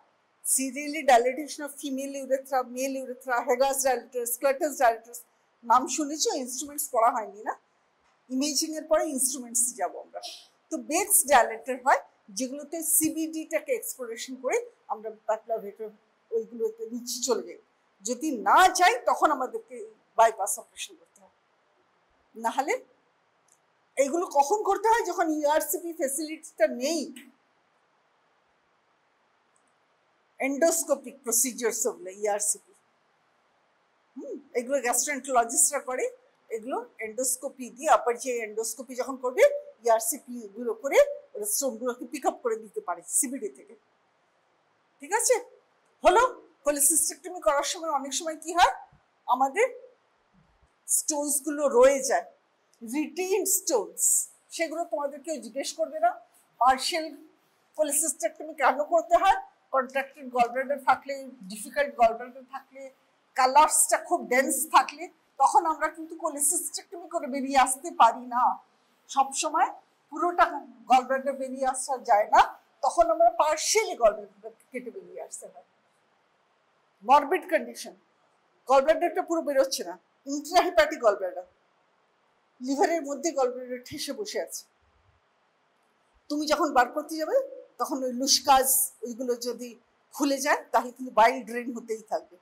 serially dilatation of female urethra, male urethra, Hegar's dilators, Clutton's dilators, নাম শুনেছো? ইনস্ট্রুমেন্টস পড়া হয়নি না? ইমেজিং এর পরে ইনস্ট্রুমেন্টস যাব আমরা। তো বেক্স ডাইলেটর হয় যেগুলোতে সিবিডিটাকে এক্সপ্লোরেশন করে আমরা প্যাপিলা ভেটার ওইগুলোতে নিচে চলে যাই। যদি না যাই তখন আমাদেরকে বাইপাস অপারেশন করতে হয়। নাহলে এইগুলো কখন করতে হয়? যখন ইআরসিপি ফ্যাসিলিটিটা নেই। এন্ডোস্কোপিক প্রসিজার্স ওগুলো ইআরসিপি, এগুলো গ্যাস্ট্রোএন্টারোলজিস্টরা করে। এগুলো এন্ডোস্কোপি দিয়ে, আপার যে এন্ডোস্কোপি যখন করবে ইআরসিপি গুলো করে স্টোনগুলোকে পিক আপ করে দিতে পারে সিবিডি থেকে। ঠিক আছে? হলো। কোলিসিস্টেক্টমি করার সময় অনেক সময় কি হয়, আমাদের স্টোনস গুলো রয়ে যায়, রিটেইনড স্টোনস, সেগুলো তোমাদের কেউ জিজ্ঞেস করবে না। পার্শিয়াল কোলিসিস্টেক্টমি কেন করতে হয়? কন্ট্রাক্টেড গলব্লাডার থাকলে, ডিফিকাল্ট গলব্লাডার থাকলে, কালার্সটা খুব ডেন্স থাকলে, তখন আমরা কিন্তু কোলিসিস্টেক্টমি করে বেরিয়ে আসতে পারি না। সবসময় পুরোটা গলব্লাডার বেরিয়ে আসা যায় না, তখন আমরা পার্শিয়ালি গলব্লাডার কেটে বেরিয়ে আসতে হয়। মরবিড কন্ডিশন, গলব্লাডারটা পুরো বেরোচ্ছে না, ইন্ট্রাহেপাটিক গলব্লাডার, লিভারের মধ্যে গলব্লাডার ঠেসে বসে আছে, তুমি যখন বার করতে যাবে তখন ওই লুস্কাস ওইগুলো যদি খুলে যায় তাহলে কিন্তু বাইল ড্রেন হতেই থাকবে।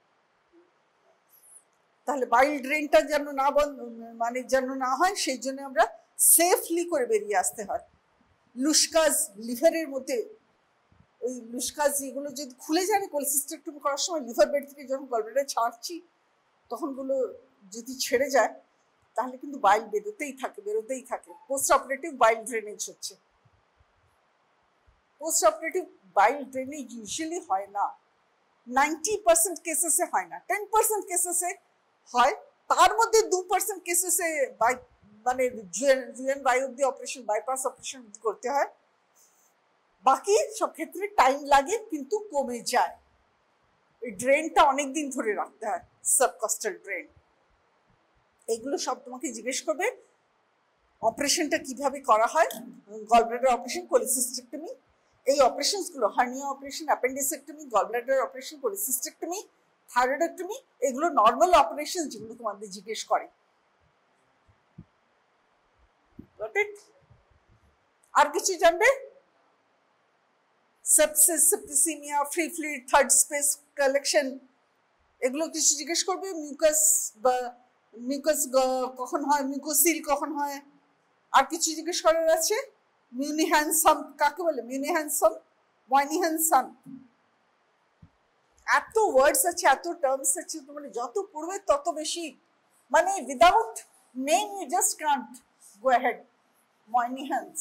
তাহলে বাইল ড্রেনটা যেন না বন্ধ মানে যেন না হয় সেই জন্য আমরা সেফলি করে বেরিয়ে আসতে হয়। লুস্কাস লিভারের মধ্যে ওই লুস্কাস এগুলো যদি খুলে যায় কোলসিস্টেক্টমি করার সময় লিভার বেড থেকে যখন গলব্লাডার ছাড়ছি তখনগুলো যদি ছেড়ে যায় তাহলে কিন্তু বাইল বেরোতেই থাকে। পোস্ট অপারেটিভ বাইল ড্রেনেজ হচ্ছে। পোস্ট অপারেটিভ বাইল ড্রেনেজ ইউজুয়ালি হয় না, 90% কেসেসে হয় না, 10% কেসেসে হয়, তার মধ্যে 2% কেসেসে মানে GNY অব্দি অপারেশন বাইপাস অপারেশন করতে হয়। বাকি সব ক্ষেত্রে টাইম লাগে কিন্তু কমে যায়। ওই ড্রেনটা অনেকদিন ধরে রাখতে হয়, সাবকস্টাল ড্রেন। এগুলো সব তোমাকে জিজ্ঞেস করবে। অপারেশনটা কিভাবে করা হয়, গলব্লাডার অপারেশন, কোলিসিস্টেক্টমি, এই অপারেশনসগুলো hernia operation, appendicectomy, gallbladder operation, cholecystectomy, thyroidectomy, এগুলো নর্মাল অপারেশন যেগুলো তোমাদের জিজ্ঞেস করে। আর কিছু জানবে? Sepsis, septicaemia, free fluid, third space collection, এগুলো কিছু জিজ্ঞেস করবে। মিউকাস কখন হয়, মিউকোসিল কখন হয়। আর কিছু জিজ্ঞেস করার আছে? মিউনিহ্যান্ডসাম কাকে বলে? মিউনিহ্যান্ডসাম, ওয়াইনিহ্যান্ডসাম, এত ওয়ার্ডস আছে, এত টার্মস আছে, তোমরা যত পড়বে তত বেশি, মানে without name you just can't go ahead. Moynihan's,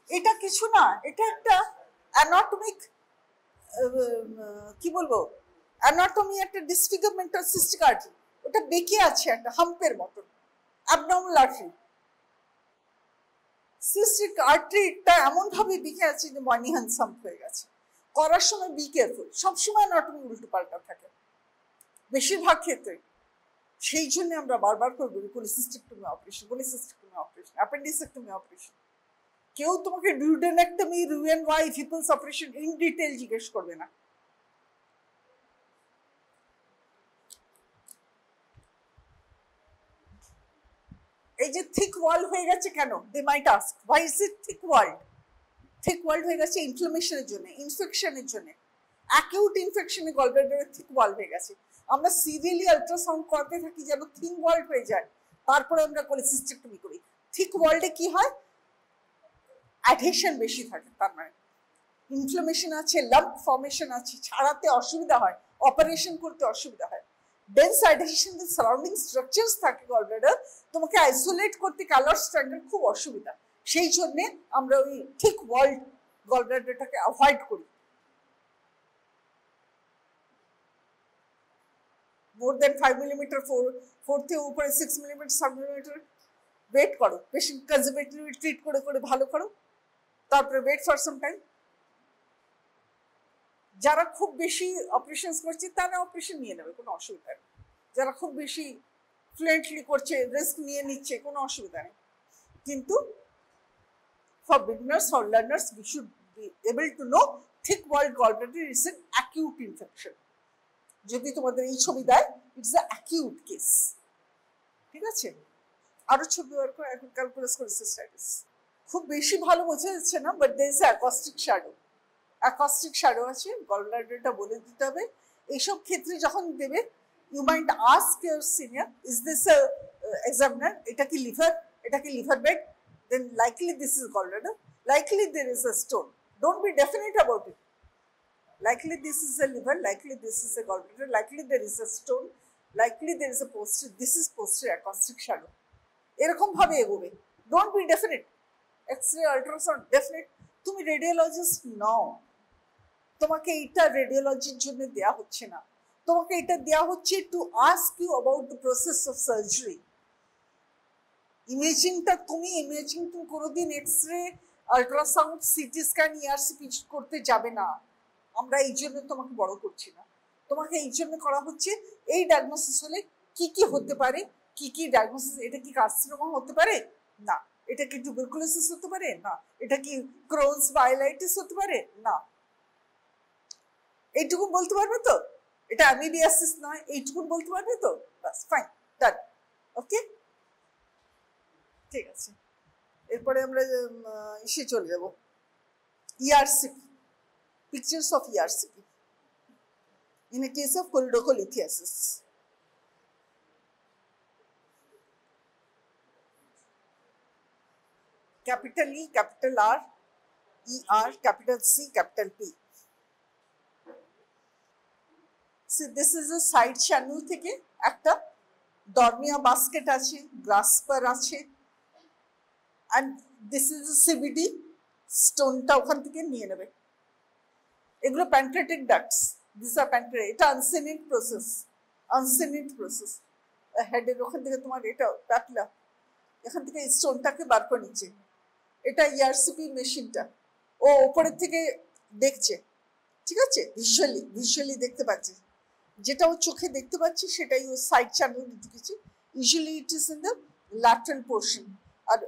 এটা কিছু না, এটা একটা অ্যানাটমিক, কি বলবো, অ্যানাটমি, একটা ডিসফিগারমেন্ট অফ সিস্টিক আর্টারি। ওটা বেঁকে আছে একটা হাম্পের মতন, অ্যাবনর্মাল আর্টারি। সিস্টিক আর্টারিটা এমন ভাবে বেঁকে আছে যে ময়নিহ্যান্স হাম্প হয়ে গেছে। করার সময় বি কেয়ারফুল, সবসময় অ্যানাটমি উল্টো পাল্টা থাকে বেশিরভাগ ক্ষেত্রে। সেই জন্য আমরা বারবার করে বলি কোলিসিস্টেক্টমি অপারেশন, কোলিসিস্টেক্টমি অপারেশন, অ্যাপেন্ডিসেক্টমি অপারেশন। কেউ তোমাকে ডিউডেনেক্টমি, রুয়েনওয়াই, ভিপলস অপারেশন ইন ডিটেল জিজ্ঞেস করবে না। এই যে থিক ওয়াল হয়ে গেছে কেন? They might ask, why is it thick wall? Thick wall হয়ে গেছে ইনফ্লামেশনের জন্য, ইনফেকশনের জন্য, অ্যাকিউট ইনফেকশনে গলব্লাডারের থিক ওয়াল হয়ে গেছে। আমরা সিরিয়ালি আল্ট্রাসাউন্ড করতে থাকি যেন থিন ওয়াল হয়ে যায়, তারপরে আমরা কোলিসিস্টেক্টমি করি। থিক ওয়ালটা কি হয়? অ্যাডহেশন বেশি থাকে, তার মানে ইনফ্লামেশন আছে, লাম্প ফর্মেশন আছে, ছাড়াতে অসুবিধা হয়, অপারেশন করতে অসুবিধা হয়। ডেন্স অ্যাডহেশন সারাউন্ডিং স্ট্রাকচারস থাকে গলব্লাডার, তোমাকে আইসোলেট করতে কালার স্ট্যান্ডার্ড খুব অসুবিধা। সেই জন্যে আমরা ওই থিক ওয়াল গলব্লাডারটাকে অ্যাভয়েড করি। মোর দেন 5 মিলিমিটার, 4 থেকে উপরে 6 মিলিমিটার, 7 মিলিমিটার ওয়েট করো, পেশেন্ট কনজারভেটিভলি ট্রিট করে করে ভালো করো, তারপরে ওয়েট ফর সাম টাইম। যারা খুব বেশি অপারেশন করছে তারা অপারেশন নিয়ে নেবে, কোনো অসুবিধা নেই। যারা খুব বেশি ফ্লুয়েন্টলি করছে, রিস্ক নিয়ে নিচ্ছে, কোনো অসুবিধা নেই। কিন্তু for beginners, for learners, we should be able to no thick wall gallbladder is an acute infection. যদি তোমাদের এই ছবি দেয়, ইটস আ অ্যাকিউট কেস। ঠিক আছে? আরো ছবি ব্যবহার করে, এখন ক্যালকুলাস কোলিসিস্টাইটিস খুব বেশি ভালো বোঝা যাচ্ছে না, but there is acoustic shadow. Acoustic shadow আছে, গলব্লাডারটা বলে দিতে হবে। এইসব ক্ষেত্রে যখন দেবে, you might ask your senior, is this examiner, এটা কি লিভার, এটা কি liver bed? Then likely this is gallbladder, likely there is a stone, don't be definite about it. Likely this is a liver, likely this is a gallbladder, likely there is a stone, likely there is a posterior, this is posterior acoustic shadow. এরকম ভাবে এগোবে, don't be definite. X-ray, ultrasound definite. তুমি radiologist নও, তোমাকে এটা রেডিওলজির জন্য দেয়া হচ্ছে না, তোমাকে এটা দেয়া হচ্ছে to ask you about the process of surgery. ইমেজিংটা তুমি কোনোদিন X-ray, ultrasound, CT scan, ERCP করতে যাবে না। আমরা এই জন্য তোমাকে বড় করছি না, তোমাকে এই জন্য করা হচ্ছে এই ডায়াগনোসিস হলে কি কি হতে পারে, কি কি ডায়াগনোসিস। এটা কি কার্সিনোমা হতে পারে? না। এটা কি টিউবারকুলোসিস হতে পারে? না। এটা কি ক্রোনস ভাইলাইটিস হতে পারে? না। এইটুকু বলতে পারবে তো? এটা অ্যামিবিয়াসিস নয়, এইটুকু বলতে পারবে তো? বাস, ফাইন, ডান। ওকে, ঠিক আছে। এরপরে আমরা ইসে চলে যাব, ERCP, pictures of ERCP in a case of choledocholithiasis. Capital E, capital R, ER, capital C, capital P. So this is a side channel থেকে একটা ডরমিয়া বাস্কেট আছে, গ্রাসপার আছে, and this is a CBD, স্টোনটা ওখান থেকে নিয়ে নেবে। এগুলো pancreatic ducts, this are pancreatic, এটা আনসেনিড প্রসেস। হেডের ওখান থেকে তোমার এটা প্যাপলা, এখান থেকে স্টোনটাকে বার করে নিচ্ছে। এটা ERCP মেশিনটা, ও ওপরের থেকে দেখছে, ঠিক আছে, ভিজুয়ালি দেখতে পাচ্ছে, যেটা ও চোখে দেখতে পাচ্ছে সেটাই ও সাইড চ্যানেল ঢুকেছে। Usually it is in the lateral portion, আর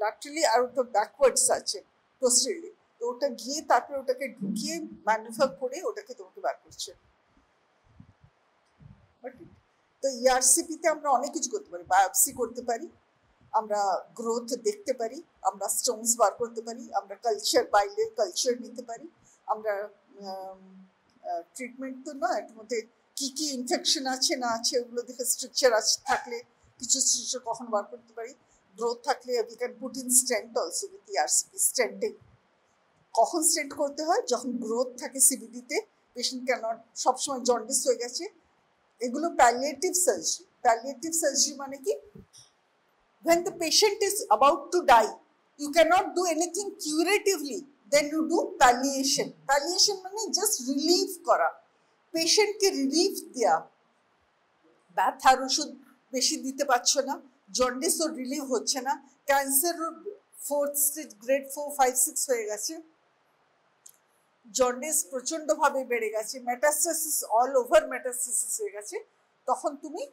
ল্যাটারালি আর ওটা ব্যাকওয়ার্ডস আছে পোস্টেরিয়রলি, তো ওটা গিয়ে তারপরে ওটাকে ঢুকিয়ে ম্যানুফ্যাক করে ওটাকে তোমাকে বার করছে। তো ERCP-তে আমরা অনেক কিছু করতে পারি, বায়োপসি করতে পারি, আমরা গ্রোথ দেখতে পারি, আমরা স্টোনস বার করতে পারি, আমরা বাইলের কালচার নিতে পারি, আমরা ট্রিটমেন্ট তো নয়, এর মধ্যে কি কি ইনফেকশন আছে না আছে ওগুলো দেখে স্ট্রাকচার থাকলে কিছু স্ট্রাকচার কখন বার করতে পারি, গ্রোথ থাকলে we can put in stent also with ERCP। Stenting কখন স্টেন্ট করতে হয়? যখন গ্রোথ থাকে CBD-তে, পেশেন্ট ক্যানট, সবসময় জন্ডিস হয়ে গেছে, এগুলো প্যালিয়েটিভ সার্জারি মানে কি, when the patient is about to die, you cannot do anything curatively, then you do palliation মানে just relief করা, পেশেন্টকে রিলিফ দেয়া, ব্যথার ওষুধ বেশি দিতে পারছো না, জন্ডিস ওর রিলিভ হচ্ছে না, ক্যান্সার ওর 4th stage grade 4, 5, 6 হয়ে গেছে, জন্ডিস প্রচন্ডভাবে বেড়ে গেছে, মেটাস্টাসিস অল ওভার মেটাস্টাসিস হয়ে গেছে, তখন তুমি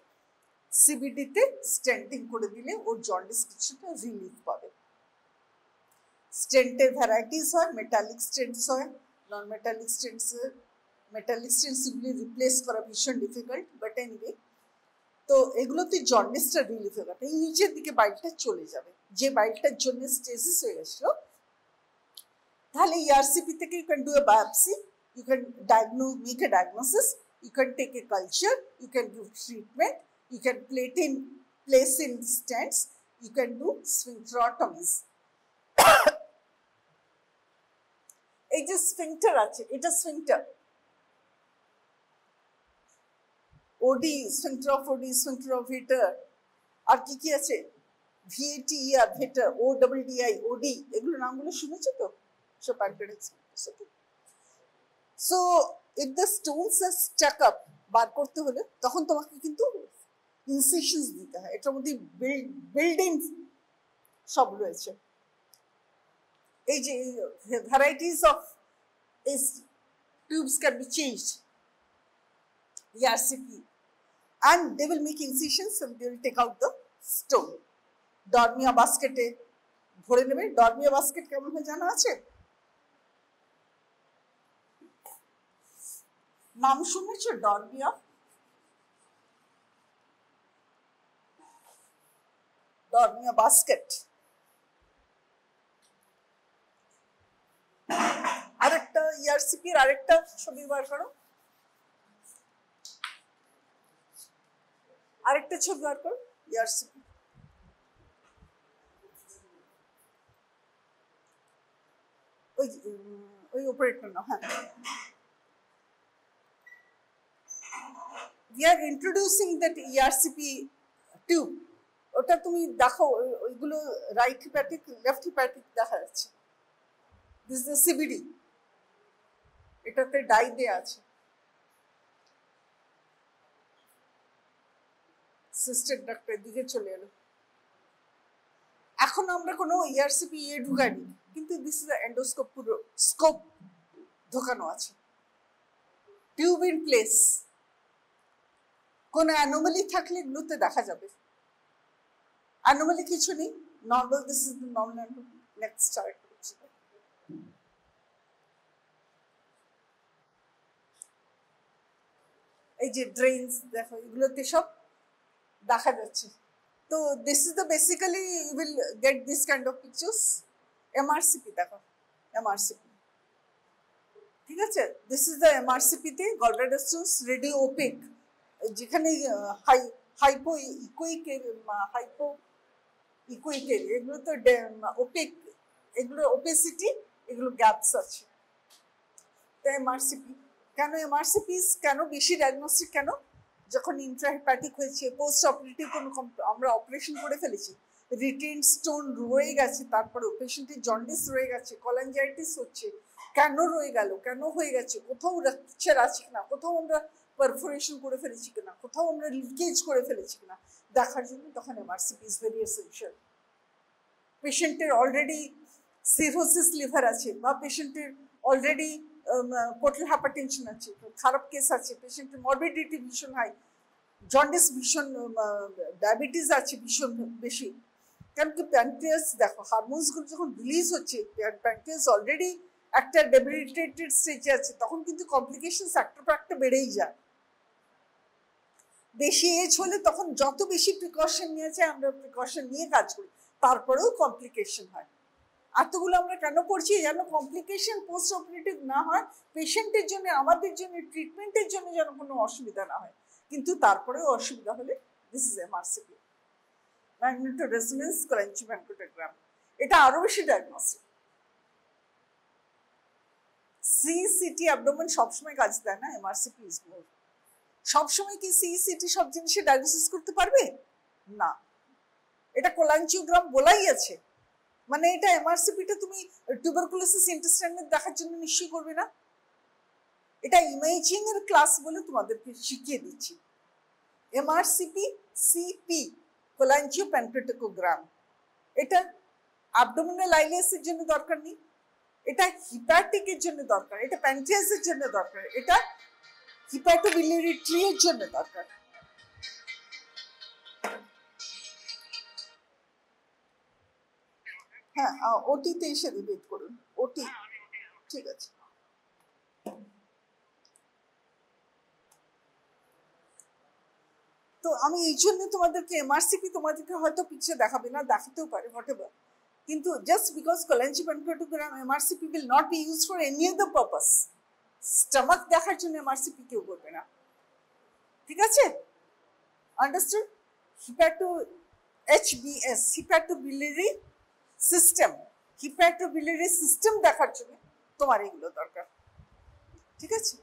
CBD-তে স্টেন্টিং করে দিলে ওর জন্ডিস কিছুটা রিলিফ পাবে। স্টেন্টের ভ্যারাইটিস হয়, মেটালিক স্টেন্টস হয়, নন মেটালিক স্টেন্টস। মেটালিক স্টেন্টসগুলি রিপ্লেস করা ভীষণ ডিফিকাল্ট, বাট এনিওয়ে, তো এগুলোতে জন্ডিসটা রিলিফ হয়ে গেছে, এই নিচের দিকে বাইলটা চলে যাবে, যে বাইলটার জন্য স্টেসিস হয়ে গেছিল। তাহলে ERCP থেকে you can do a biopsy, you can make a diagnosis, you can take a culture, you can give treatment, you can place in stents, you can do sphincterotomies. এই যে স্ফিংক্টার আছে, এটা sphincter, OD, sphincter of OD, sphincter of Vater, আর কি কি আছে, VATER, Vater, ODDI, OD, এগুলো নামগুলো শুনেছো তো সব pancreatic. So if the stones are stuck up, বার করতে হলে তখন তোমাকে কিন্তু ইনসিশনস দিতে হয়, এটার মধ্যে বিল্ডিং সব রয়েছে। এই যে varieties of this tubes can be changed, ERCP, and they will make incisions and they will take out the stone. ডরমিয়া বাস্কেটে ভরে নেবে। ডরমিয়া বাস্কেট কেমন হয় জানা আছে? নাম শুনেছো ডরমিয়া? ডরমিয়া বাস্কেট। আরেকটা ERCP-র আরেকটা ছবি বার করো, আরেকটা ছবি বার করো ERCP। ওই অপারেটর না, হ্যাঁ। We are introducing that ERCP tube. ওটা তুমি দেখো, ওইগুলো রাইট হিপ্যাটিক, লেফট হিপ্যাটিক দেখা যাচ্ছে। দিস ইজ দ্য CBD, এটাতে ডাই দেয়া আছে। সিস্টেম ডাক্তার দিকে চলে এলো। এখন আমরা কোনো ERCP ঢুকাইনি, কিন্তু দিস ইজ এন্ডোস্কোপ, পুরো স্কোপ ঢোকানো আছে, টিউব ইন প্লেস। কোনো অ্যানোমালি থাকলে এগুলোতে দেখা যাবে। অ্যানোমালি কিছু নেই, normal, this is the normal. Next chart হচ্ছে এই যে ড্রেনস, দেখো এগুলোতে সব দেখা যাচ্ছে। তো this is the basically you will get this kind of pictures. MRCP দেখো, এমআরসিপি, ঠিক আছে। দিস ইজ দ্য এমআরসিপি তে গলব্লাডার স্টোনস রেডিও ওপেক, যেখানে হাইপো ইকুইক হাইপো ইকুইক এগুলো তো ওপেক, এগুলো ওপেসিটি, এগুলো গ্যাপস আছে। তো এমআরসিপি কেন, এমআরসিপি কেন বেশি ডায়াগনস্টিক কেন? যখন ইন্ট্রাহেপাটিক হয়েছে, পোস্ট অপারেটিভ কোনো আমরা অপারেশন করে ফেলেছি, রিটেন স্টোন রয়ে গেছে, তারপরে পেশেন্টের জন্ডিস রয়ে গেছে, কলাঞ্জাইটিস হচ্ছে, কেন রয়ে গেল, কেন হয়ে গেছে, কোথাও রাকচার আছে কিনা, কোথাও আমরা পারফোরেশন করে ফেলেছি কিনা, কোথাও আমরা লিকেজ করে ফেলেছি কিনা দেখার জন্য তখন এমআরসিপি ইজ ভেরি এসেনশিয়াল। পেশেন্টের অলরেডি সিরোসিস লিভার আছে, বা পেশেন্টের অলরেডি পোর্টাল হাইপারটেনশন আছে, খারাপ কেস আছে, পেশেন্টের মরবিডিটি ভীষণ হাই, জন্ডিস ভীষণ, ডায়াবেটিস আছে ভীষণ বেশি। কারণ কি প্যানক্রিয়াস দেখো, হরমোনসগুলো যখন রিলিজ হচ্ছে, প্যানক্রিয়াস অলরেডি একটা ডেবিলিটেটেড স্টেজে আছে, তখন কিন্তু কমপ্লিকেশনস একটার পর একটা বেড়েই যায়। বেশি এজ হলে তখন যত বেশি প্রিকশন নিয়েছে, আমরা প্রিকশন নিয়ে কাজ করি, তারপরেও কমপ্লিকেশন হয়। এতগুলো আমরা কেন করছি? যেন কমপ্লিকেশন পোস্ট অপারেটিভ না হয়, পেশেন্টের জন্য, আমাদের জন্য, ট্রিটমেন্টের জন্য যেন কোনো অসুবিধা না হয়। কিন্তু তারপরেও অসুবিধা হলে দিস ইজ এমআরসিপি, ম্যাগনেটোরেজোনেন্স কোলাঞ্জিওম্যাগনেটোগ্রাম। এটা আরো বেশি ডায়াগনস্টিক। সিইসিটি অ্যাবডোমেন সবসময় কাজ দেয় না, এমআরসিপি ইজ মোর। সবসময় কি সিইসিটি সব জিনিসে ডায়াগনোসিস করতে পারবে না? এটা কোলাঞ্জিওগ্রাম বলাই আছে, মানে এটা এমআরসিপিটা তুমি টিউবারকুলোসিস ইন্টেস্টাইনের দেখার জন্য নিশ্চয়ই করবে না। এটা ইমেজিং এর ক্লাস বলে তোমাদেরকে শিখিয়ে দিচ্ছি। এমআরসিপি সিপি, কোলাঞ্জিও প্যানক্রিয়াটোগ্রাম, এটা অ্যাবডোমিনাল আইলেসের জন্য দরকার নেই, এটা হিপ্যাটিকের জন্য দরকার, এটা প্যানক্রিয়াসের জন্য দরকার, এটা হিপ্যাটোবিলিয়ারি ট্রি এর জন্য দরকার। হ্যাঁ, ওটিতে এসে রিপিট করুন, ওটি, ঠিক আছে। তো আমি এই জন্য তোমাদেরকে এমআরসিপি তোমাদেরকে হয়তো পিকচার দেখাবে না, দেখাতেও পারে হোয়াটএভার, কিন্তু just because cholangiopancreatogram MRCP will not be used for any other purpose. Stomach দেখার জন্য এমআরসিপি কেউ করবে না, ঠিক আছে? Understood? HBS, hepatobiliary system, hepatobiliary system দেখার জন্য তোমার এগুলো দরকার, ঠিক আছে?